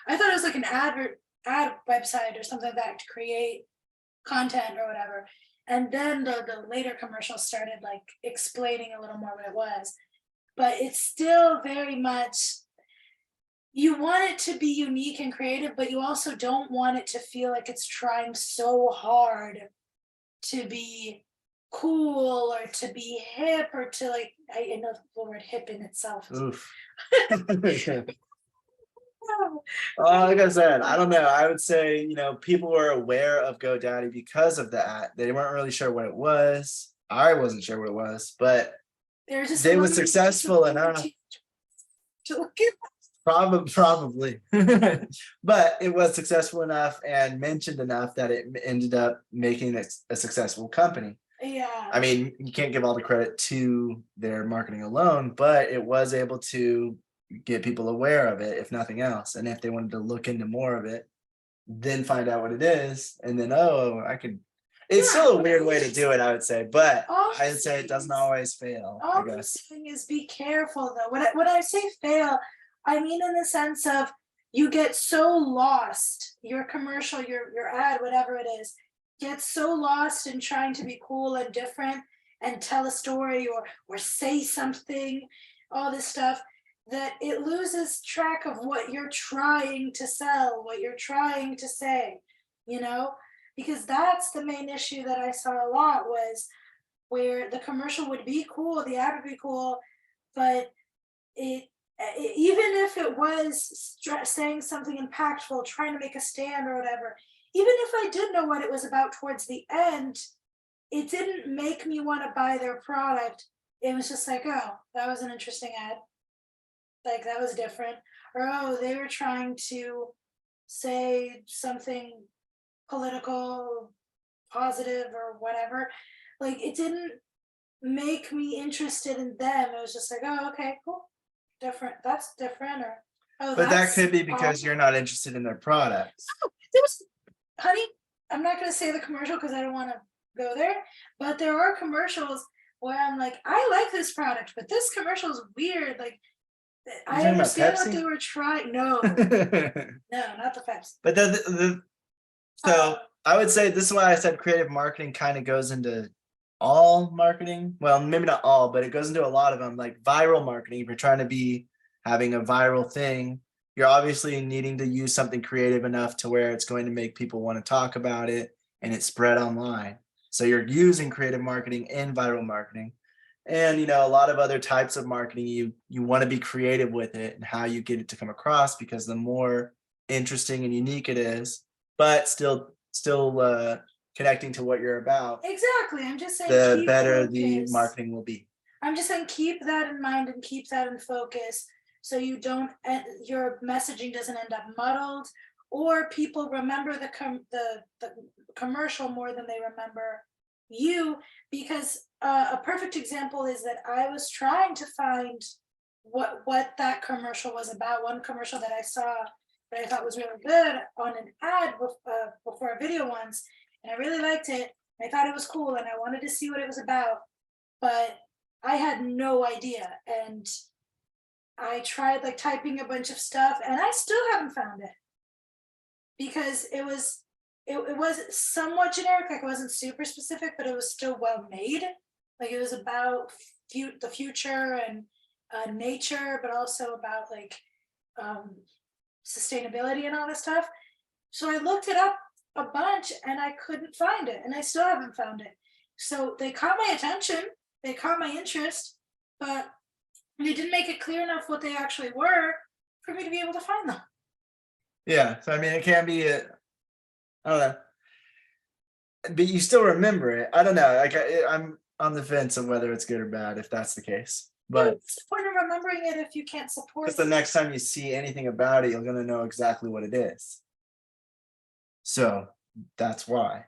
I thought it was like an ad website or something like that to create content or whatever. And then the later commercials started like explaining a little more what it was. But it's still very much, you want it to be unique and creative, but you also don't want it to feel like it's trying so hard to be cool or to be hip or to like, I know the word hip in itself. Oof. Like I said, I don't know. I would say, you know, people were aware of GoDaddy because of that. They weren't really sure what it was. I wasn't sure what it was, but they were successful enough. Probably. But it was successful enough and mentioned enough that it ended up making it a successful company. Yeah. I mean, you can't give all the credit to their marketing alone, but it was able to get people aware of it, if nothing else. And if they wanted to look into more of it, then find out what it is, and then it's still a weird way to do it, I would say, but I'd say it doesn't always fail. All I'm saying is be careful though. When I say fail, I mean in the sense of you get so lost, your commercial, your ad, whatever it is, get so lost in trying to be cool and different and tell a story or say something, all this stuff, that it loses track of what you're trying to sell, what you're trying to say, you know? Because that's the main issue that I saw a lot, was where the commercial would be cool, the ad would be cool, but even if it was saying something impactful, trying to make a stand or whatever, even if I did know what it was about towards the end, it didn't make me want to buy their product. It was just like, oh, that was an interesting ad. Like that was different. Or, oh, they were trying to say something political, positive or whatever. Like it didn't make me interested in them. It was just like, oh, okay, cool. Different. That's different. Or, oh, but that could be because you're not interested in their products. Oh, there was, honey, I'm not going to say the commercial because I don't want to go there, but there are commercials where I'm like, I like this product, but this commercial is weird. Like, I understand what they were trying. No, no, not the Pepsi. But so I would say this is why I said creative marketing kind of goes into all marketing. Well, maybe not all, but it goes into a lot of them, like viral marketing. If you're trying to be having a viral thing, you're obviously needing to use something creative enough to where it's going to make people want to talk about it and it's spread online. So you're using creative marketing in viral marketing. And, you know, a lot of other types of marketing, you want to be creative with it and how you get it to come across, because the more interesting and unique it is, but still connecting to what you're about. Exactly. I'm just saying the better the marketing will be. I'm just saying keep that in mind and keep that in focus, so you don't, your messaging doesn't end up muddled, or people remember the commercial more than they remember you. Because a perfect example is that I was trying to find what that commercial was about. One commercial that I saw that I thought was really good on an ad before a video once, and I really liked it. I thought it was cool and I wanted to see what it was about, but I had no idea. And I tried like typing a bunch of stuff and I still haven't found it, because it was somewhat generic. Like it wasn't super specific, but it was still well made. Like it was about the future and nature, but also about like sustainability and all this stuff. So I looked it up a bunch and I couldn't find it, and I still haven't found it. So they caught my attention, they caught my interest, but they didn't make it clear enough what they actually were for me to be able to find them. Yeah, so I mean, it can be I don't know, but you still remember it. I don't know. Like I'm on the fence of whether it's good or bad if that's the case. But What's the point of remembering it if you can't support because the it? next time you see anything about it, you're gonna know exactly what it is. So that's why.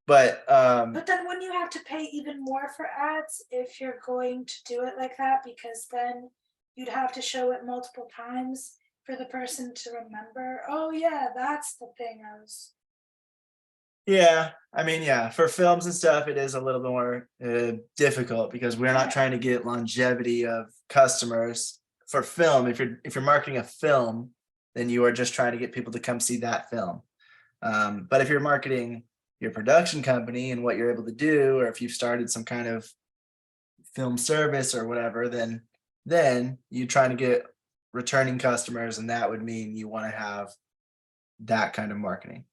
But But then wouldn't you have to pay even more for ads if you're going to do it like that? Because then you'd have to show it multiple times for the person to remember. Oh yeah, that's the thing I was. yeah, I mean, yeah, for films and stuff, it is a little bit more difficult because we're not Yeah. trying to get longevity of customers for film. If you're marketing a film, then you are just trying to get people to come see that film. But if you're marketing your production company and what you're able to do, or if you've started some kind of film service or whatever, then you trying to get returning customers, and that would mean you want to have that kind of marketing.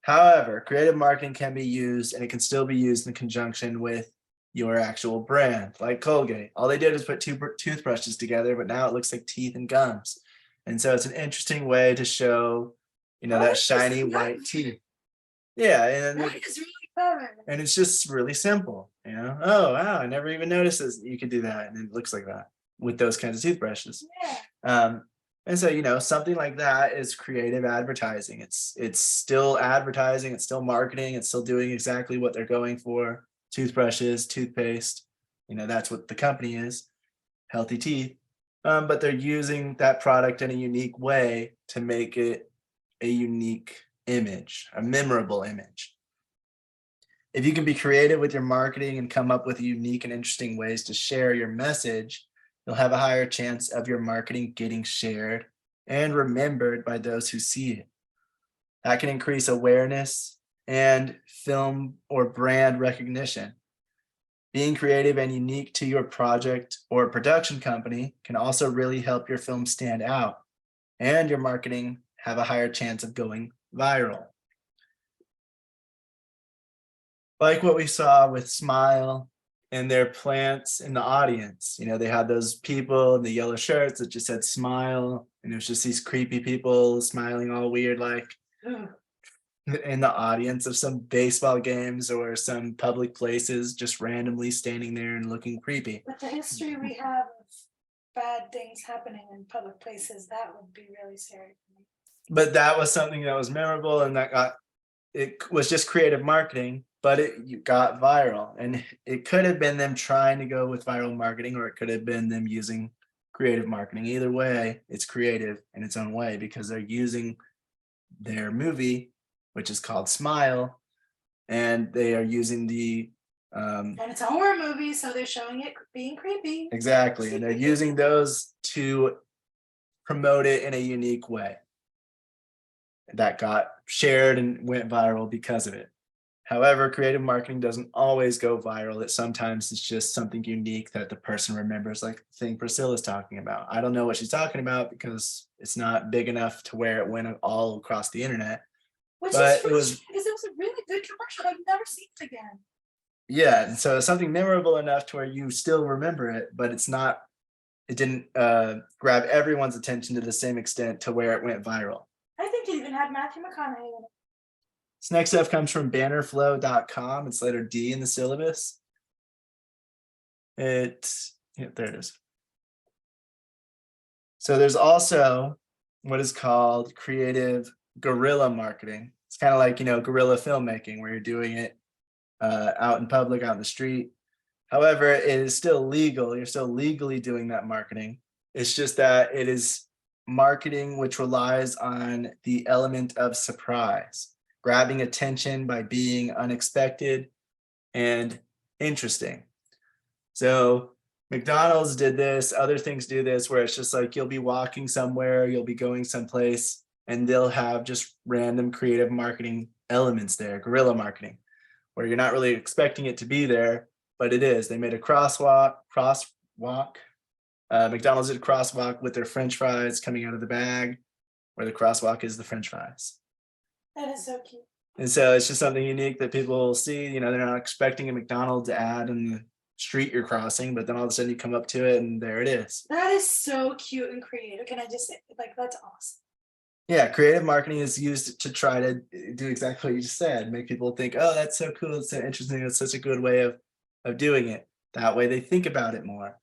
However, creative marketing can be used, and it can still be used in conjunction with your actual brand, like Colgate. All they did was put two toothbrushes together, but now it looks like teeth and gums. And so it's an interesting way to show, Oh, that that's shiny nice. white teeth. Yeah, and That is really clever. it's just really simple. Oh wow, I never even noticed this. You could do that, and it looks like that with those kinds of toothbrushes. Yeah. And so, something like that is creative advertising. It's still advertising, it's still marketing, it's still doing exactly what they're going for. Toothbrushes, toothpaste, that's what the company is, healthy teeth. But they're using that product in a unique way to make it a unique image, a memorable image. If you can be creative with your marketing and come up with unique and interesting ways to share your message, you'll have a higher chance of your marketing getting shared and remembered by those who see it. That can increase awareness and film or brand recognition. Being creative and unique to your project or production company can also really help your film stand out and your marketing have a higher chance of going viral. Like what we saw with Smile and their plants in the audience. They had those people in the yellow shirts that just said smile, and it was just these creepy people smiling all weird, like in the audience of some baseball games or some public places, just randomly standing there and looking creepy. With the history we have of bad things happening in public places, that would be really scary for me. But that was something that was memorable, and it was just creative marketing, but you got viral. And it could have been them trying to go with viral marketing, or it could have been them using creative marketing. Either way, it's creative in its own way because they're using their movie, which is called Smile, and they are using the And it's a horror movie, so they're showing it being creepy. exactly, and they're using those to promote it in a unique way that got shared and went viral because of it. However, creative marketing doesn't always go viral. Sometimes it's just something unique that the person remembers, like the thing Priscilla's talking about. I don't know what she's talking about because it's not big enough to where it went all across the internet. Which But is it was, because it was a really good commercial. I've never seen it again. yeah, and so it's something memorable enough to where you still remember it, but it didn't grab everyone's attention to the same extent to where it went viral. I think it even had Matthew McConaughey in it. This next stuff comes from bannerflow.com. It's letter D in the syllabus. There it is. So there's also what is called creative guerrilla marketing. It's kind of like, guerrilla filmmaking where you're doing it out in public, out in the street. However, it is still legal. You're still legally doing that marketing. It's just that it is marketing which relies on the element of surprise, grabbing attention by being unexpected and interesting. So McDonald's did this, other things do this, where it's just like you'll be walking somewhere, you'll be going someplace, and they'll have just random creative marketing elements there, guerrilla marketing, where you're not really expecting it to be there, but it is. They made a crosswalk. McDonald's did a crosswalk with their French fries coming out of the bag, where the crosswalk is the French fries. That is so cute. And so it's just something unique that people will see. You know, they're not expecting a McDonald's ad in the street you're crossing, but then all of a sudden you come up to it and there it is. That is so cute and creative. Can I just say, like, that's awesome. Yeah, creative marketing is used to try to do exactly what you just said, make people think, oh, that's so cool, it's so interesting, it's such a good way of doing it. That way they think about it more.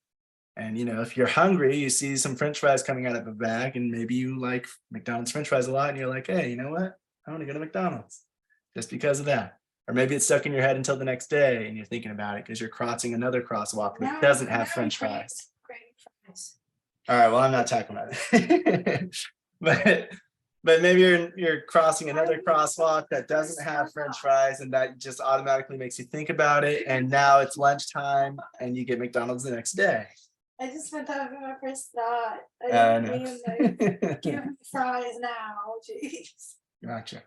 And you know, if you're hungry, you see some French fries coming out of a bag, and maybe you like McDonald's French fries a lot, and you're like, hey, you know what? I want to go to McDonald's just because of that. Or maybe it's stuck in your head until the next day, and you're thinking about it because you're crossing another crosswalk that doesn't have French fries. Great fries. All right, well, I'm not talking about it. but maybe you're crossing another crosswalk that doesn't have French fries, and that just automatically makes you think about it. And now it's lunchtime, and you get McDonald's the next day. I just went out for my first thought. I I didn't know. mean like, give me fries now. Jeez. Gotcha.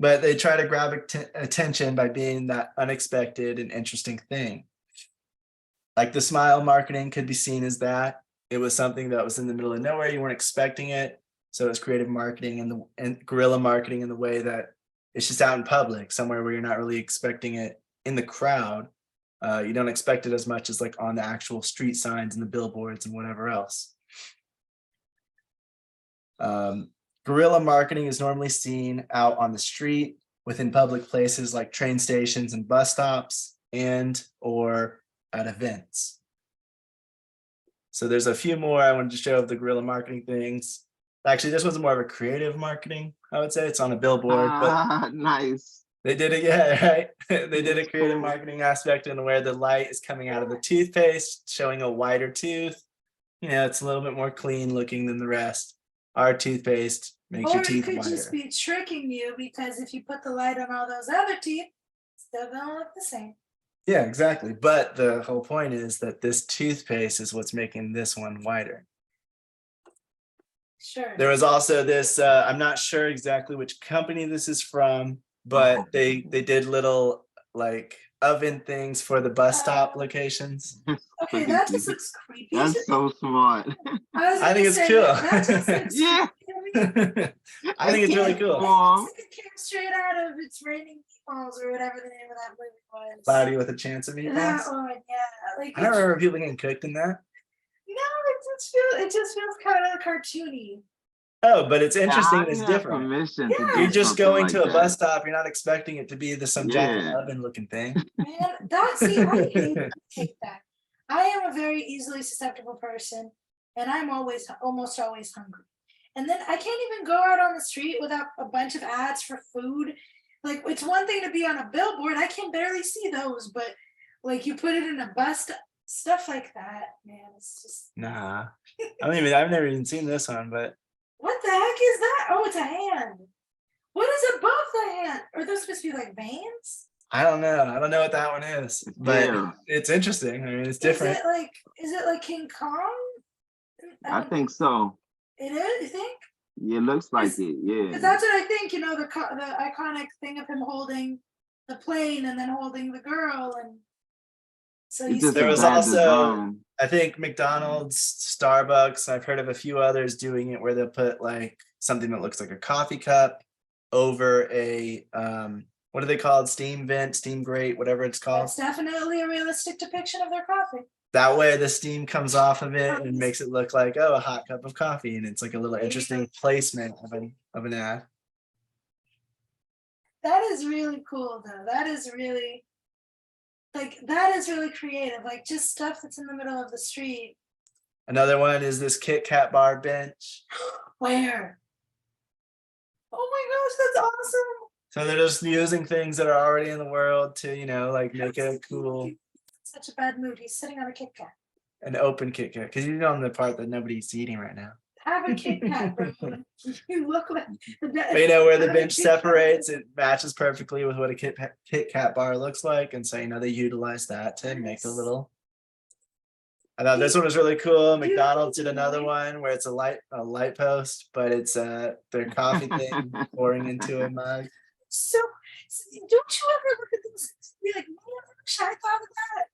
But they try to grab attention by being that unexpected and interesting thing. Like the smile marketing could be seen as that. It was something that was in the middle of nowhere. You weren't expecting it. So it's creative marketing and guerrilla marketing in the way that it's just out in public, somewhere where you're not really expecting it in the crowd. You don't expect it as much as like on the actual street signs and the billboards and whatever else. Guerrilla marketing is normally seen out on the street, within public places like train stations and bus stops, and or at events. So there's a few more I wanted to show of the guerrilla marketing things. Actually, this one's more of a creative marketing, I would say. It's on a billboard, but Nice. they did it, yeah, right? They did a creative marketing aspect in where the light is coming out of the toothpaste, showing a whiter tooth. You know, it's a little bit more clean looking than the rest. Our toothpaste makes Or your it teeth could just whiter. be tricking you, because if you put the light on all those other teeth, it's still gonna look the same. Yeah, exactly. But the whole point is that this toothpaste is what's making this one whiter. Sure. There was also this, I'm not sure exactly which company this is from, but they did little like oven things for the bus stop locations. Okay, that just looks creepy. That's so smart. I think it's cool. That just looks Yeah. creepy. I think it's really cool. Mom. It's like it came straight out of It's Raining Meatballs or whatever the name of that movie was. Cloudy with a Chance of That Meatballs. one, yeah. Like I don't remember people getting cooked in that. no, it just feels kind of cartoony. Oh, but it's Yeah, interesting. how And do it's you have different. permission to Yeah. do You're just something going like to a that? bus stop. You're not expecting it to be some giant Yeah. oven looking thing. Man, I hate that. I am a very easily susceptible person, and I'm almost always hungry. And then I can't even go out on the street without a bunch of ads for food. Like, it's one thing to be on a billboard, I can barely see those, but like you put it in a bus, stuff like that, man, it's just, Nah, I've never even seen this one, but what the heck is that? Oh, it's a hand. What is above the hand? Are those supposed to be like veins? I don't know. I don't know what that one is, but Yeah. it's interesting. I mean, it's different. Is it like King Kong? I think so. It is, you think? Yeah, it looks like Is- it. Yeah. Because that's what I think, the iconic thing of him holding the plane and then holding the girl, and so It's he's just There a was bad also- design. I think McDonald's, Starbucks, I've heard of a few others doing it where they'll put like something that looks like a coffee cup over a what are they called? Steam vent, steam grate, whatever it's called. That's definitely a realistic depiction of their coffee. That way the steam comes off of it and makes it look like, oh, a hot cup of coffee. And it's like a little interesting placement of an ad. That is really cool, though. That is really creative. Like, just stuff that's in the middle of the street. Another one is this Kit Kat bar bench. Where? Oh my gosh, that's awesome. So they're just using things that are already in the world to, like make it cool. Such a bad mood. He's sitting on a Kit Kat. An open Kit Kat, because you're on the part that nobody's eating right now. Have a Kit Kat, bro. You look like But where the bench separates, it matches perfectly with what a Kit Kat bar looks like, and so they utilize that to make a little. I thought this one was really cool. McDonald's did another one where it's a light post, but it's their coffee thing pouring into a mug. So, don't you ever look at those things and be like, man, I wish I thought of that?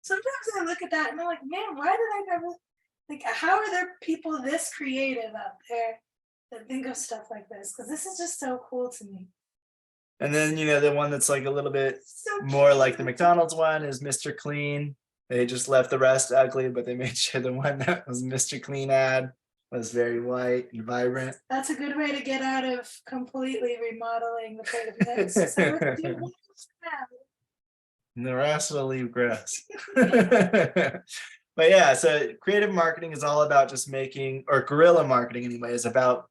Sometimes I look at that and I'm like, man, why did I never, how are there people this creative out there that think of stuff like this, because this is just so cool to me. And then, the one that's like a little bit So more cute. like the McDonald's one is Mr. Clean. They just left the rest ugly, but they made sure the one that was Mr. Clean ad was very white and vibrant. That's a good way to get out of completely remodeling the pavements. So let's do one now. And the rest will leave grass. But yeah, so creative marketing is all about just making, or guerrilla marketing anyway, is about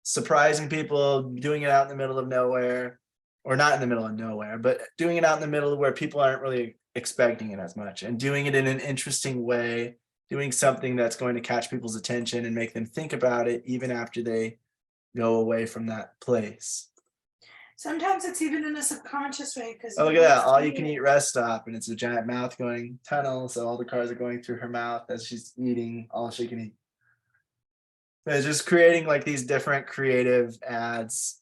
surprising people, doing it out in the middle of nowhere, or not in the middle of nowhere, but doing it out in the middle of where people aren't really expecting it as much, and doing it in an interesting way, doing something that's going to catch people's attention and make them think about it even after they go away from that place. Sometimes it's even in a subconscious way because Oh, look at that, all you can eat rest stop, and it's a giant mouth going tunnel, so all the cars are going through her mouth as she's eating all she can eat. So it's just creating like these different creative ads,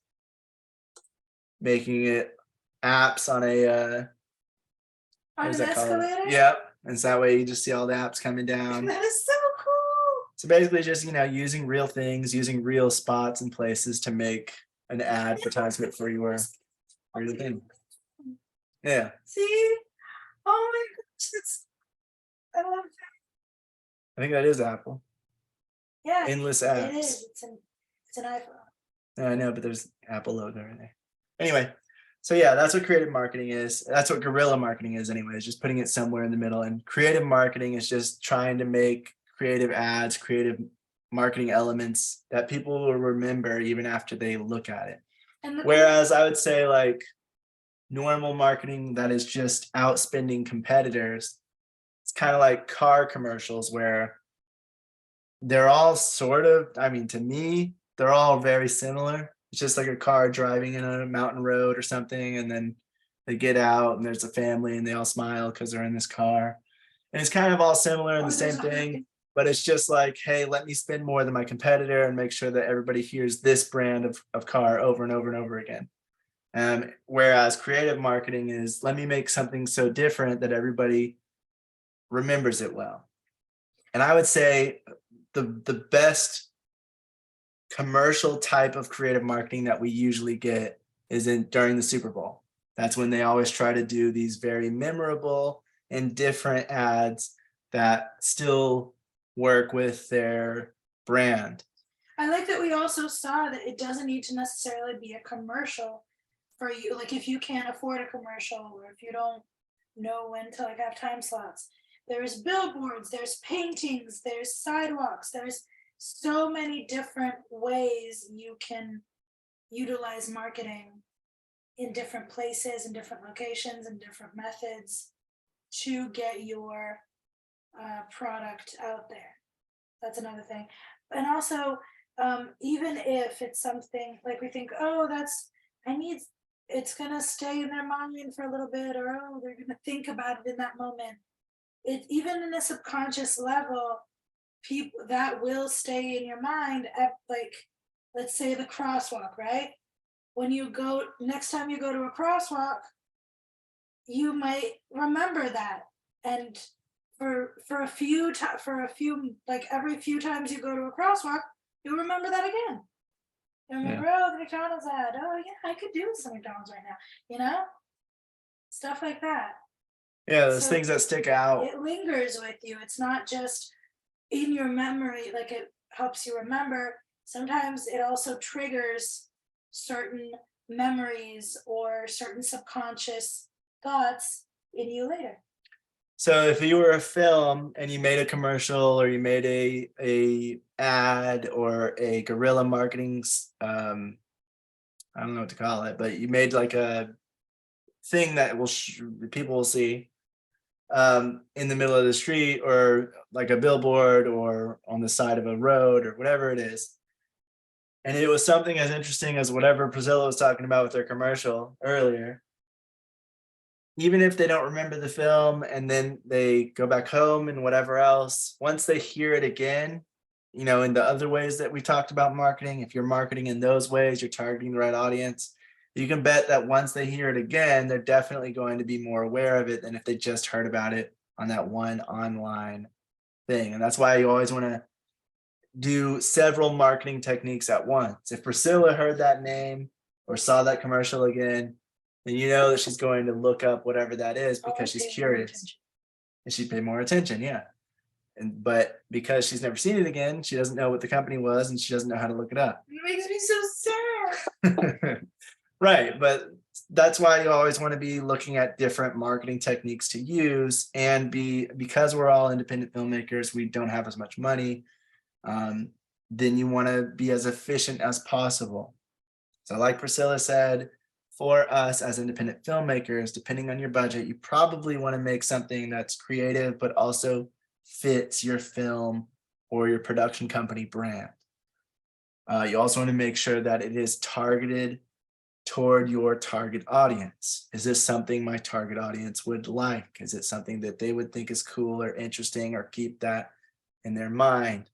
making it apps on a on what is an that called? escalator. Yep. And so that way you just see all the apps coming down. That is so cool. So basically just, using real things, using real spots and places to make an advertisement for your thing. Yeah. See? Oh my gosh, I love that. I think that is Apple. Yeah, Endless it apps. is. It's an iPhone. I know, but there's Apple logo right there. Anyway, so yeah, that's what creative marketing is. That's what guerrilla marketing is anyway, is just putting it somewhere in the middle. And creative marketing is just trying to make creative ads, creative marketing elements that people will remember even after they look at it. And Whereas I would say like normal marketing that is just outspending competitors, it's kind of like car commercials where they're all sort of, to me, they're all very similar. It's just like a car driving in a mountain road or something, and then they get out and there's a family and they all smile because they're in this car. And it's kind of all similar and the same thing, but it's just like, hey, let me spend more than my competitor and make sure that everybody hears this brand of car over and over and over again. Whereas creative marketing is, let me make something so different that everybody remembers it well. And I would say the best commercial type of creative marketing that we usually get is during the Super Bowl. That's when they always try to do these very memorable and different ads that still work with their brand. I like that we also saw that it doesn't need to necessarily be a commercial for you. Like if you can't afford a commercial, or if you don't know when to have time slots, there's billboards, there's paintings, there's sidewalks, there's so many different ways you can utilize marketing in different places and different locations and different methods to get your product out there. That's another thing. And also, even if it's something like we think, oh, it's gonna stay in their mind for a little bit, or oh, they're gonna think about it in that moment. It even in a subconscious level, people that will stay in your mind at, like, let's say the crosswalk, right? When you go, next time you go to a crosswalk, you might remember that. And for a few, like every few times you go to a crosswalk, you'll remember that again. You remember, oh, the McDonald's ad. Oh yeah, I could do some McDonald's right now, stuff like that. Yeah, those things that stick out. It lingers with you. It's not just in your memory, like it helps you remember. Sometimes it also triggers certain memories or certain subconscious thoughts in you later. So if you were a film and you made a commercial, or you made a ad or a guerrilla marketing, I don't know what to call it, but you made like a thing that people will see in the middle of the street, or like a billboard, or on the side of a road, or whatever it is. And it was something as interesting as whatever Priscilla was talking about with their commercial earlier. Even if they don't remember the film and then they go back home and whatever else, once they hear it again, in the other ways that we talked about marketing, if you're marketing in those ways, you're targeting the right audience, you can bet that once they hear it again, they're definitely going to be more aware of it than if they just heard about it on that one online thing. And that's why you always want to, do several marketing techniques at once. If Priscilla heard that name or saw that commercial again, then you know that she's going to look up whatever that is I'll because she's pay more curious attention. and she'd pay more attention. Yeah. But because she's never seen it again, she doesn't know what the company was and she doesn't know how to look it up. It makes me so sad. Right, but that's why you always want to be looking at different marketing techniques to use, and because we're all independent filmmakers, we don't have as much money, then you want to be as efficient as possible. So like Priscilla said, for us as independent filmmakers, depending on your budget, you probably want to make something that's creative but also fits your film or your production company brand. You also want to make sure that it is targeted toward your target audience. Is this something my target audience would like? Is it something that they would think is cool or interesting or keep that in their mind?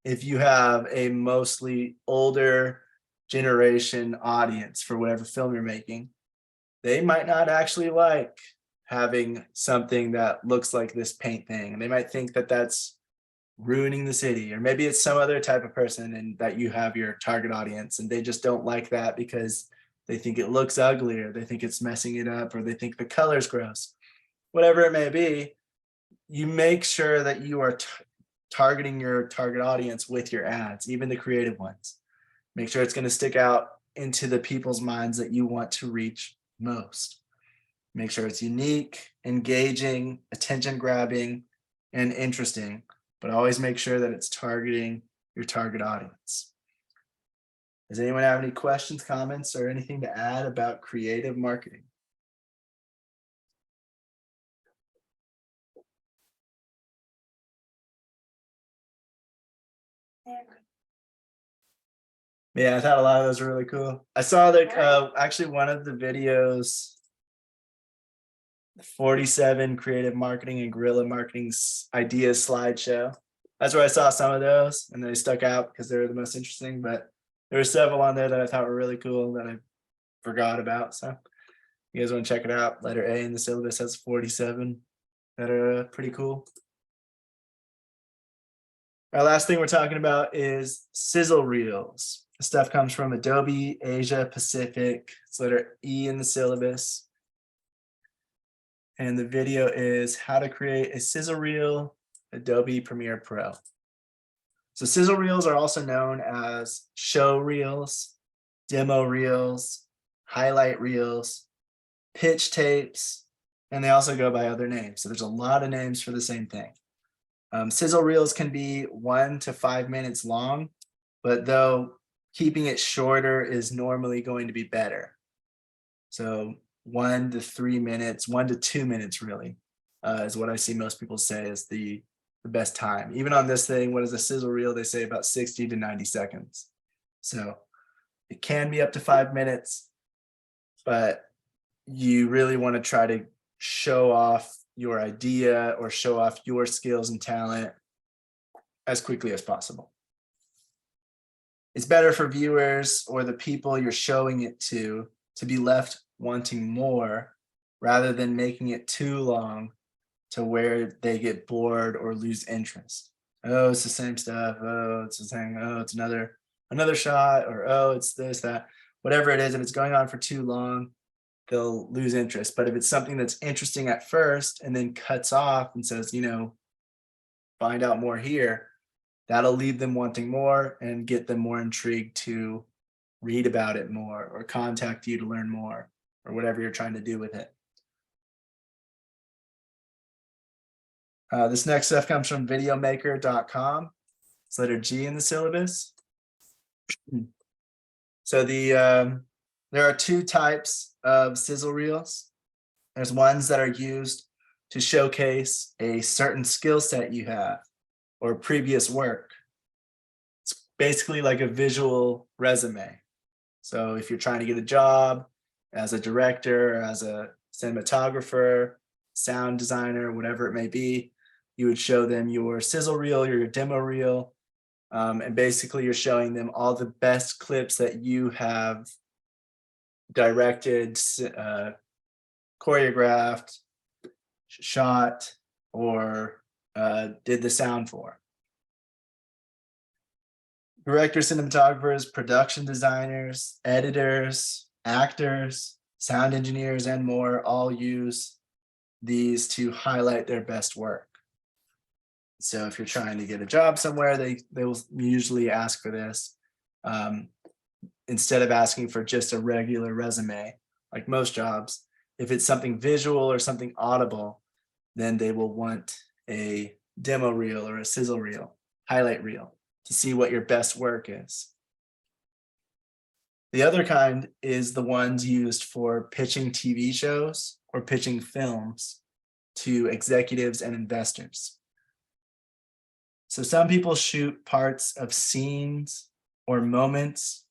If you have a mostly older generation audience for whatever film you're making, they might not actually like having something that looks like this paint thing. And they might think that that's ruining the city, or maybe it's some other type of person and that you have your target audience and they just don't like that because they think it looks ugly, or they think it's messing it up, or they think the color's gross. Whatever it may be, you make sure that you are targeting your target audience with your ads, even the creative ones. Make sure it's going to stick out into the people's minds that you want to reach most. Make sure it's unique, engaging, attention grabbing, and interesting, but always make sure that it's targeting your target audience. Does anyone have any questions, comments, or anything to add about creative marketing? Yeah, I thought a lot of those were really cool. I saw that actually one of the videos, 47 creative marketing and guerrilla marketing ideas slideshow. That's where I saw some of those and they stuck out because they were the most interesting, but there were several on there that I thought were really cool that I forgot about. So you guys want to check it out. Letter A in the syllabus has 47 that are pretty cool. Our last thing we're talking about is Sizzle Reels. The stuff comes from Adobe Asia Pacific. It's letter E in the syllabus. And the video is how to create a sizzle reel, Adobe Premiere Pro. So sizzle reels are also known as show reels, demo reels, highlight reels, pitch tapes, and they also go by other names. So there's a lot of names for the same thing. Sizzle reels can be 1 to 5 minutes long, but though keeping it shorter is normally going to be better. So 1 to 3 minutes, 1 to 2 minutes really is what I see most people say is the best time. Even on this thing, what is a sizzle reel? They say about 60 to 90 seconds. So it can be up to 5 minutes, but you really want to try to show off your idea or show off your skills and talent as quickly as possible. It's better for viewers or the people you're showing it to be left wanting more rather than making it too long to where they get bored or lose interest. Oh, it's the same stuff. Oh, it's the same. Oh, it's another shot, or oh, it's this, that, whatever it is. If it's going on for too long, they'll lose interest. But if it's something that's interesting at first and then cuts off and says, find out more here, that'll leave them wanting more and get them more intrigued to read about it more or contact you to learn more or whatever you're trying to do with it. This next stuff comes from videomaker.com. It's letter G in the syllabus. So there are 2 types of sizzle reels. There's ones that are used to showcase a certain skill set you have or previous work. It's basically like a visual resume. So if you're trying to get a job as a director, as a cinematographer, sound designer, whatever it may be, you would show them your sizzle reel or your demo reel. And basically you're showing them all the best clips that you have directed, choreographed, shot, or did the sound for. Directors, cinematographers, production designers, editors, actors, sound engineers, and more all use these to highlight their best work. So if you're trying to get a job somewhere, they will usually ask for this. Instead of asking for just a regular resume, like most jobs, if it's something visual or something audible, then they will want a demo reel or a sizzle reel, highlight reel, to see what your best work is. The other kind is the ones used for pitching TV shows or pitching films to executives and investors. So some people shoot parts of scenes or moments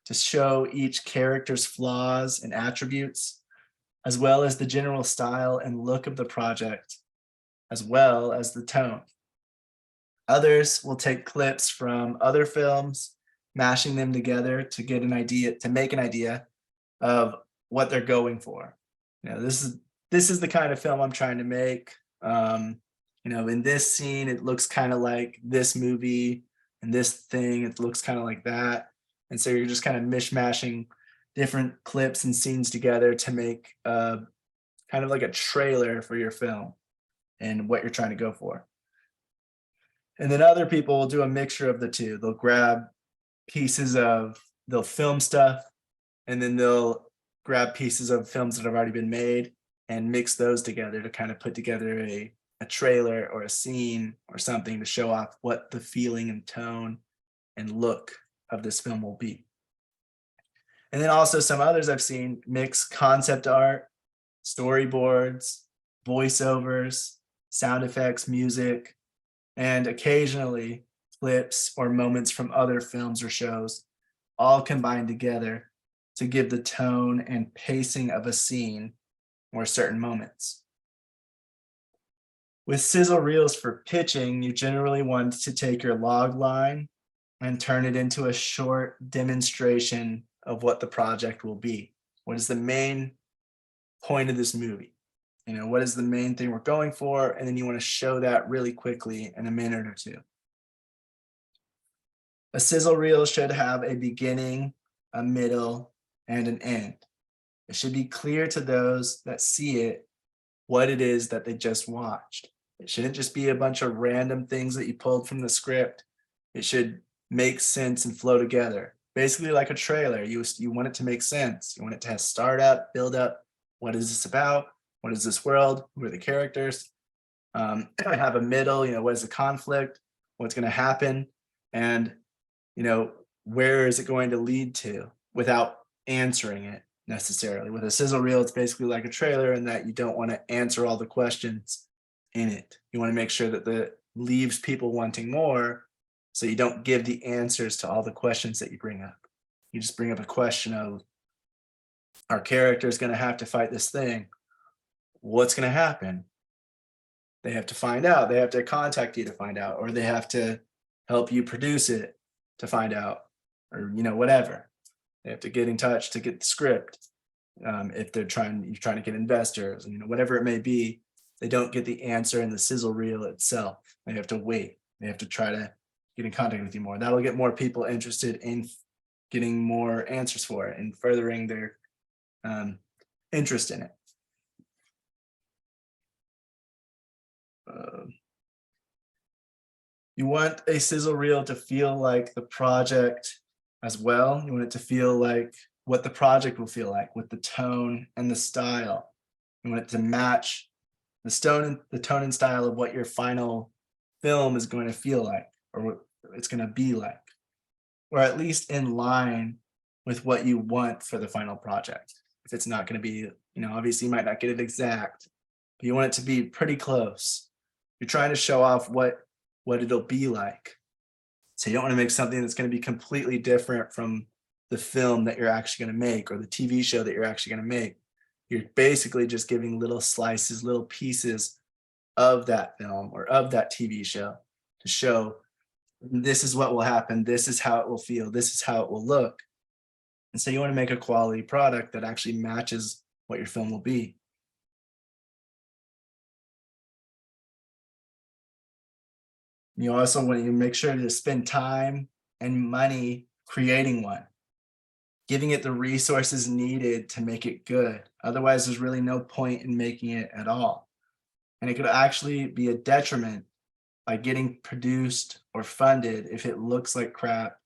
to show each character's flaws and attributes, as well as the general style and look of the project, as well as the tone. Others will take clips from other films, mashing them together to get an idea, to make an idea of what they're going for. You know, this is the kind of film I'm trying to make. You know, in this scene, it looks kind of like this movie, and this thing, it looks kind of like that. And so you're just kind of mishmashing different clips and scenes together to make kind of like a trailer for your film and what you're trying to go for. And then other people will do a mixture of the two. They'll grab they'll film stuff, and then they'll grab pieces of films that have already been made and mix those together to kind of put together a trailer or a scene or something to show off what the feeling and tone and look of this film will be. And then also some others I've seen mix concept art, storyboards, voiceovers, sound effects, music, and occasionally clips or moments from other films or shows, all combined together to give the tone and pacing of a scene or certain moments. With sizzle reels for pitching, you generally want to take your log line and turn it into a short demonstration of what the project will be. What is the main point of this movie? You know, what is the main thing we're going for? And then you want to show that really quickly in a minute or two. A sizzle reel should have a beginning, a middle, and an end. It should be clear to those that see it what it is that they just watched. It shouldn't just be a bunch of random things that you pulled from the script. It should make sense and flow together. Basically like a trailer, you want it to make sense. You want it to have start up, build up. What is this about? What is this world? Who are the characters? Have a middle, you know, what is the conflict? What's going to happen? And, you know, where is it going to lead to without answering it necessarily. With a sizzle reel, it's basically like a trailer in that you don't want to answer all the questions in it. You want to make sure that it leaves people wanting more, so you don't give the answers to all the questions that you bring up. You just bring up a question of, our character is going to have to fight this thing. What's going to happen? They have to find out. They have to contact you to find out, or they have to help you produce it to find out, or, you know, whatever. They have to get in touch to get the script. If you're trying to get investors, and, you know, whatever it may be, they don't get the answer in the sizzle reel itself. They have to wait. They have to try to get in contact with you more. That'll get more people interested in getting more answers for it and furthering their interest in it. You want a sizzle reel to feel like the project as well. You want it to feel like what the project will feel like, with the tone and the style. You want it to match the tone and style of what your final film is going to feel like, or what it's going to be like, or at least in line with what you want for the final project. If it's not going to be, you know, obviously you might not get it exact, but you want it to be pretty close. You're trying to show off what it'll be like. So you don't want to make something that's going to be completely different from the film that you're actually going to make, or the TV show that you're actually going to make. You're basically just giving little slices, little pieces of that film or of that TV show to show, this is what will happen, this is how it will feel, this is how it will look. And so you want to make a quality product that actually matches what your film will be. You also want to make sure to spend time and money creating one, giving it the resources needed to make it good. Otherwise, there's really no point in making it at all. And it could actually be a detriment by getting produced or funded if it looks like crap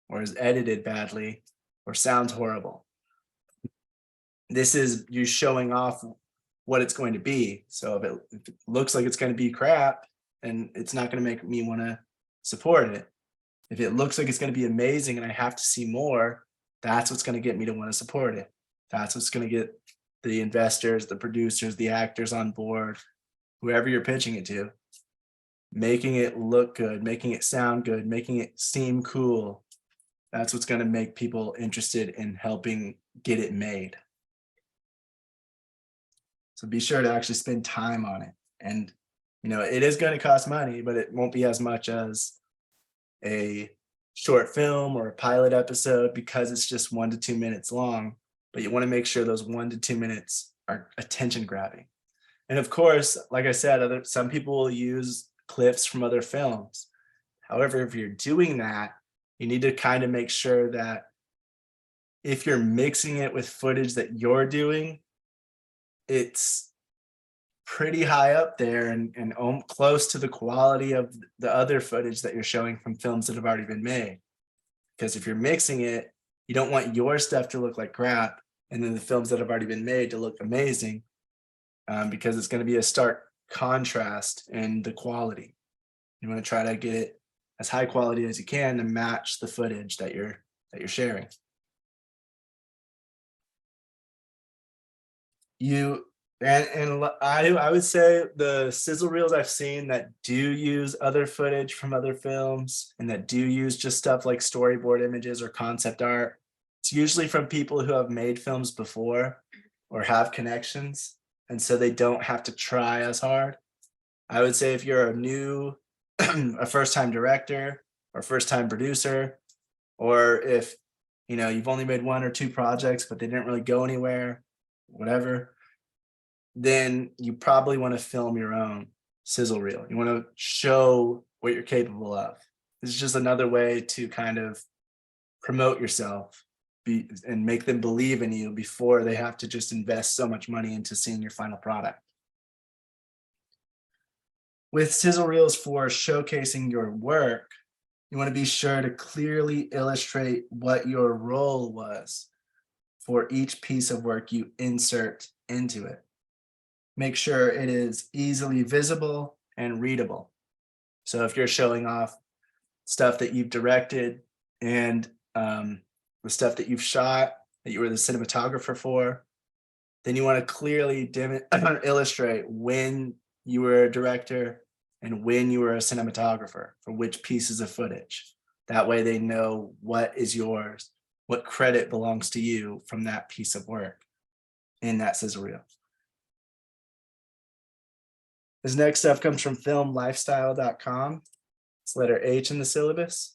or is edited badly or sounds horrible. This is you showing off what it's going to be. So if it looks like it's going to be crap, and it's not going to make me want to support it. If it looks like it's going to be amazing and I have to see more, that's what's going to get me to want to support it. That's what's going to get the investors, the producers, the actors on board, whoever you're pitching it to, making it look good, making it sound good, making it seem cool. That's what's going to make people interested in helping get it made. So be sure to actually spend time on it. And, it is going to cost money, but it won't be as much as a short film or a pilot episode because it's just 1 to 2 minutes long. But you want to make sure those 1 to 2 minutes are attention grabbing. And of course, like I said, some people will use clips from other films. However, if you're doing that, you need to kind of make sure that if you're mixing it with footage that you're doing, it's pretty high up there and close to the quality of the other footage that you're showing from films that have already been made. Because if you're mixing it, you don't want your stuff to look like crap and then the films that have already been made to look amazing, because it's going to be a stark contrast in the quality. You want to try to get it as high quality as you can to match the footage that you're sharing. I would say the sizzle reels I've seen that do use other footage from other films and that do use just stuff like storyboard images or concept art, it's usually from people who have made films before or have connections, and so they don't have to try as hard. I would say if you're a first-time director or first-time producer, or if you've only made 1 or 2 projects but they didn't really go anywhere, whatever, then you probably want to film your own sizzle reel. You want to show what you're capable of. This is just another way to kind of promote yourself and make them believe in you before they have to just invest so much money into seeing your final product. With sizzle reels for showcasing your work, you want to be sure to clearly illustrate what your role was for each piece of work you insert into it. Make sure it is easily visible and readable. So if you're showing off stuff that you've directed and the stuff that you've shot, that you were the cinematographer for, then you want to clearly illustrate when you were a director and when you were a cinematographer for which pieces of footage. That way they know what is yours, what credit belongs to you from that piece of work in that sizzle reel. This next stuff comes from filmlifestyle.com. It's letter H in the syllabus.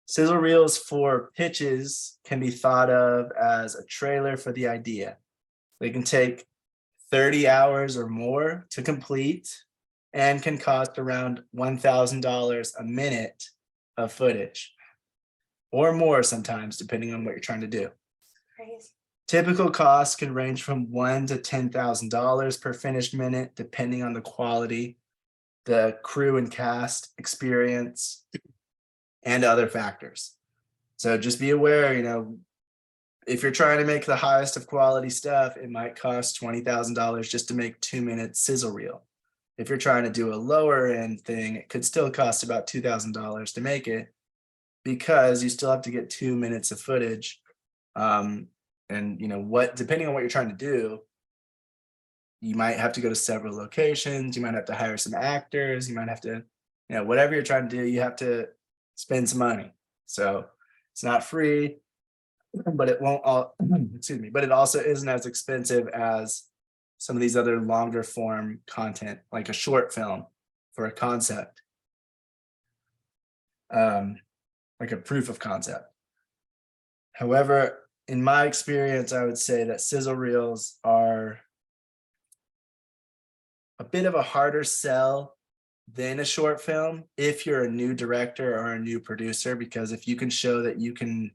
Sizzle reels for pitches can be thought of as a trailer for the idea. They can take 30 hours or more to complete and can cost around $1,000 a minute of footage, or more sometimes, depending on what you're trying to do. Crazy. Typical costs can range from $1,000 to $10,000 per finished minute, depending on the quality, the crew and cast experience, and other factors. So just be aware, if you're trying to make the highest of quality stuff, it might cost $20,000 just to make 2 minute sizzle reel. If you're trying to do a lower end thing, it could still cost about $2,000 to make it, because you still have to get 2 minutes of footage. And depending on what you're trying to do, you might have to go to several locations, you might have to hire some actors, you might have to, whatever you're trying to do, you have to spend some money. So it's not free, but it won't all excuse me, but it also isn't as expensive as some of these other longer form content, like a short film for a concept, like a proof of concept. However, in my experience, I would say that sizzle reels are a bit of a harder sell then a short film if you're a new director or a new producer, because if you can show that you can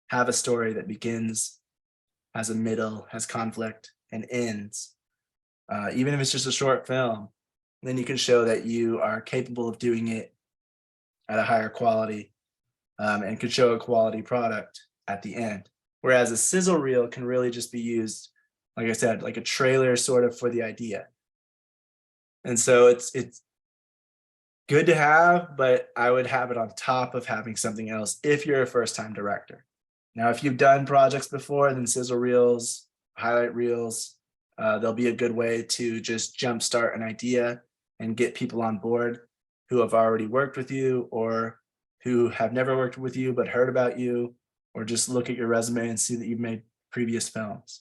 have a story that begins, has a middle, has conflict, and ends, even if it's just a short film, then you can show that you are capable of doing it at a higher quality, and could show a quality product at the end. Whereas a sizzle reel can really just be used, like I said, like a trailer sort of for the idea. And so it's good to have, but I would have it on top of having something else if you're a first time director. Now, if you've done projects before, then sizzle reels, highlight reels, they'll be a good way to just jumpstart an idea and get people on board who have already worked with you or who have never worked with you but heard about you, or just look at your resume and see that you've made previous films.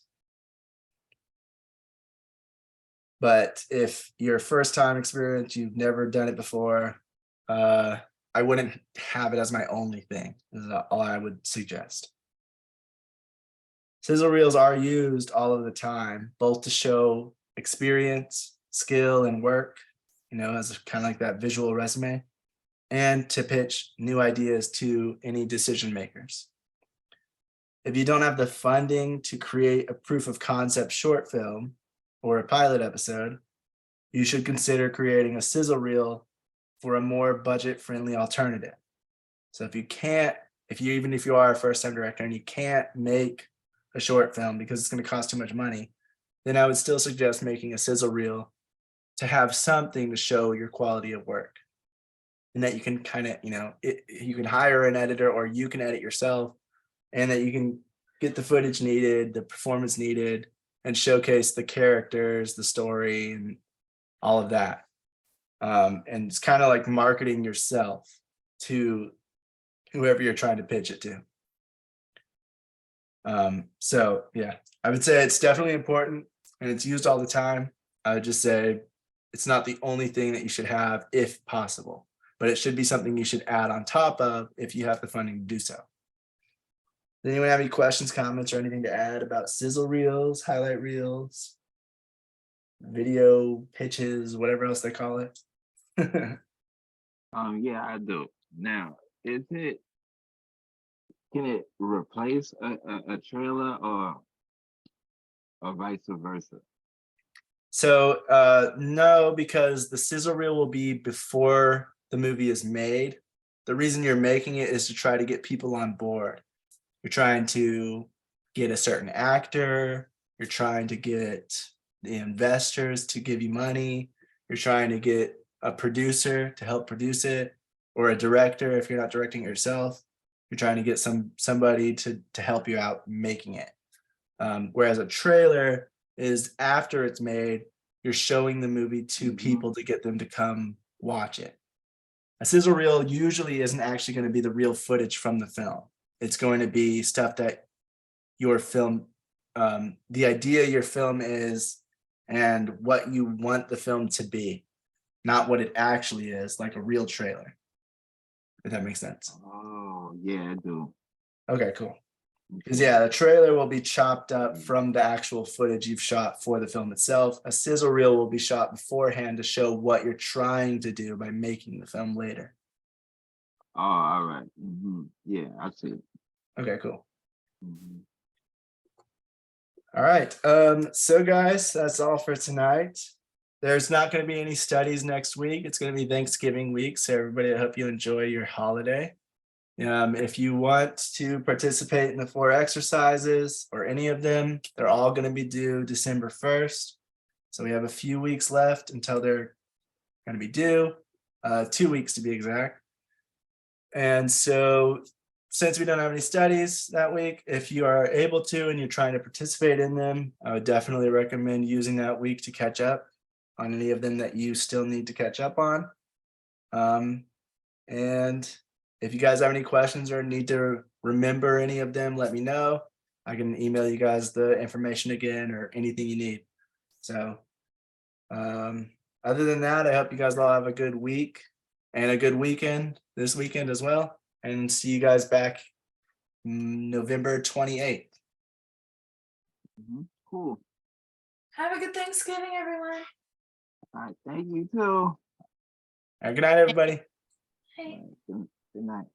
But if you're first time experience, you've never done it before, I wouldn't have it as my only thing, is all I would suggest. Sizzle reels are used all of the time, both to show experience, skill, and work, as kind of like that visual resume, and to pitch new ideas to any decision makers. If you don't have the funding to create a proof of concept short film or a pilot episode, you should consider creating a sizzle reel for a more budget-friendly alternative. So even if you are a first-time director and you can't make a short film because it's going to cost too much money, then I would still suggest making a sizzle reel to have something to show your quality of work. And that you can kind of, you can hire an editor or you can edit yourself, and that you can get the footage needed, the performance needed, and showcase the characters, the story, and all of that. And it's kind of like marketing yourself to whoever you're trying to pitch it to. So yeah, I would say it's definitely important and it's used all the time. I would just say it's not the only thing that you should have if possible, but it should be something you should add on top of if you have the funding to do so. Does anyone have any questions, comments, or anything to add about sizzle reels, highlight reels, video pitches, whatever else they call it? Yeah, I do. Now, can it replace a trailer or vice versa? So no, because the sizzle reel will be before the movie is made. The reason you're making it is to try to get people on board. You're trying to get a certain actor. You're trying to get the investors to give you money. You're trying to get a producer to help produce it, or a director if you're not directing it yourself. You're trying to get somebody to help you out making it. Whereas a trailer is after it's made, you're showing the movie to people to get them to come watch it. A sizzle reel usually isn't actually going to be the real footage from the film. It's going to be stuff that your film, the idea your film is and what you want the film to be, not what it actually is, like a real trailer. If that makes sense. Oh, yeah, I do. Okay, cool. Because yeah, the trailer will be chopped up from the actual footage you've shot for the film itself. A sizzle reel will be shot beforehand to show what you're trying to do by making the film later. Oh, all right. Yeah, I see. Okay, cool. Mm-hmm. All right. So guys, that's all for tonight. There's not going to be any studies next week. It's going to be Thanksgiving week. So everybody, I hope you enjoy your holiday. If you want to participate in the 4 exercises or any of them, they're all going to be due December 1st. So we have a few weeks left until they're going to be due, 2 weeks to be exact. And so since we don't have any studies that week, if you are able to and you're trying to participate in them, I would definitely recommend using that week to catch up on any of them that you still need to catch up on. And if you guys have any questions or need to remember any of them, let me know. I can email you guys the information again or anything you need. So other than that, I hope you guys all have a good week and a good weekend this weekend as well. And see you guys back November 28th. Cool. Have a good Thanksgiving, everyone. All right, thank you too. right, good night, everybody. Hey. Good night.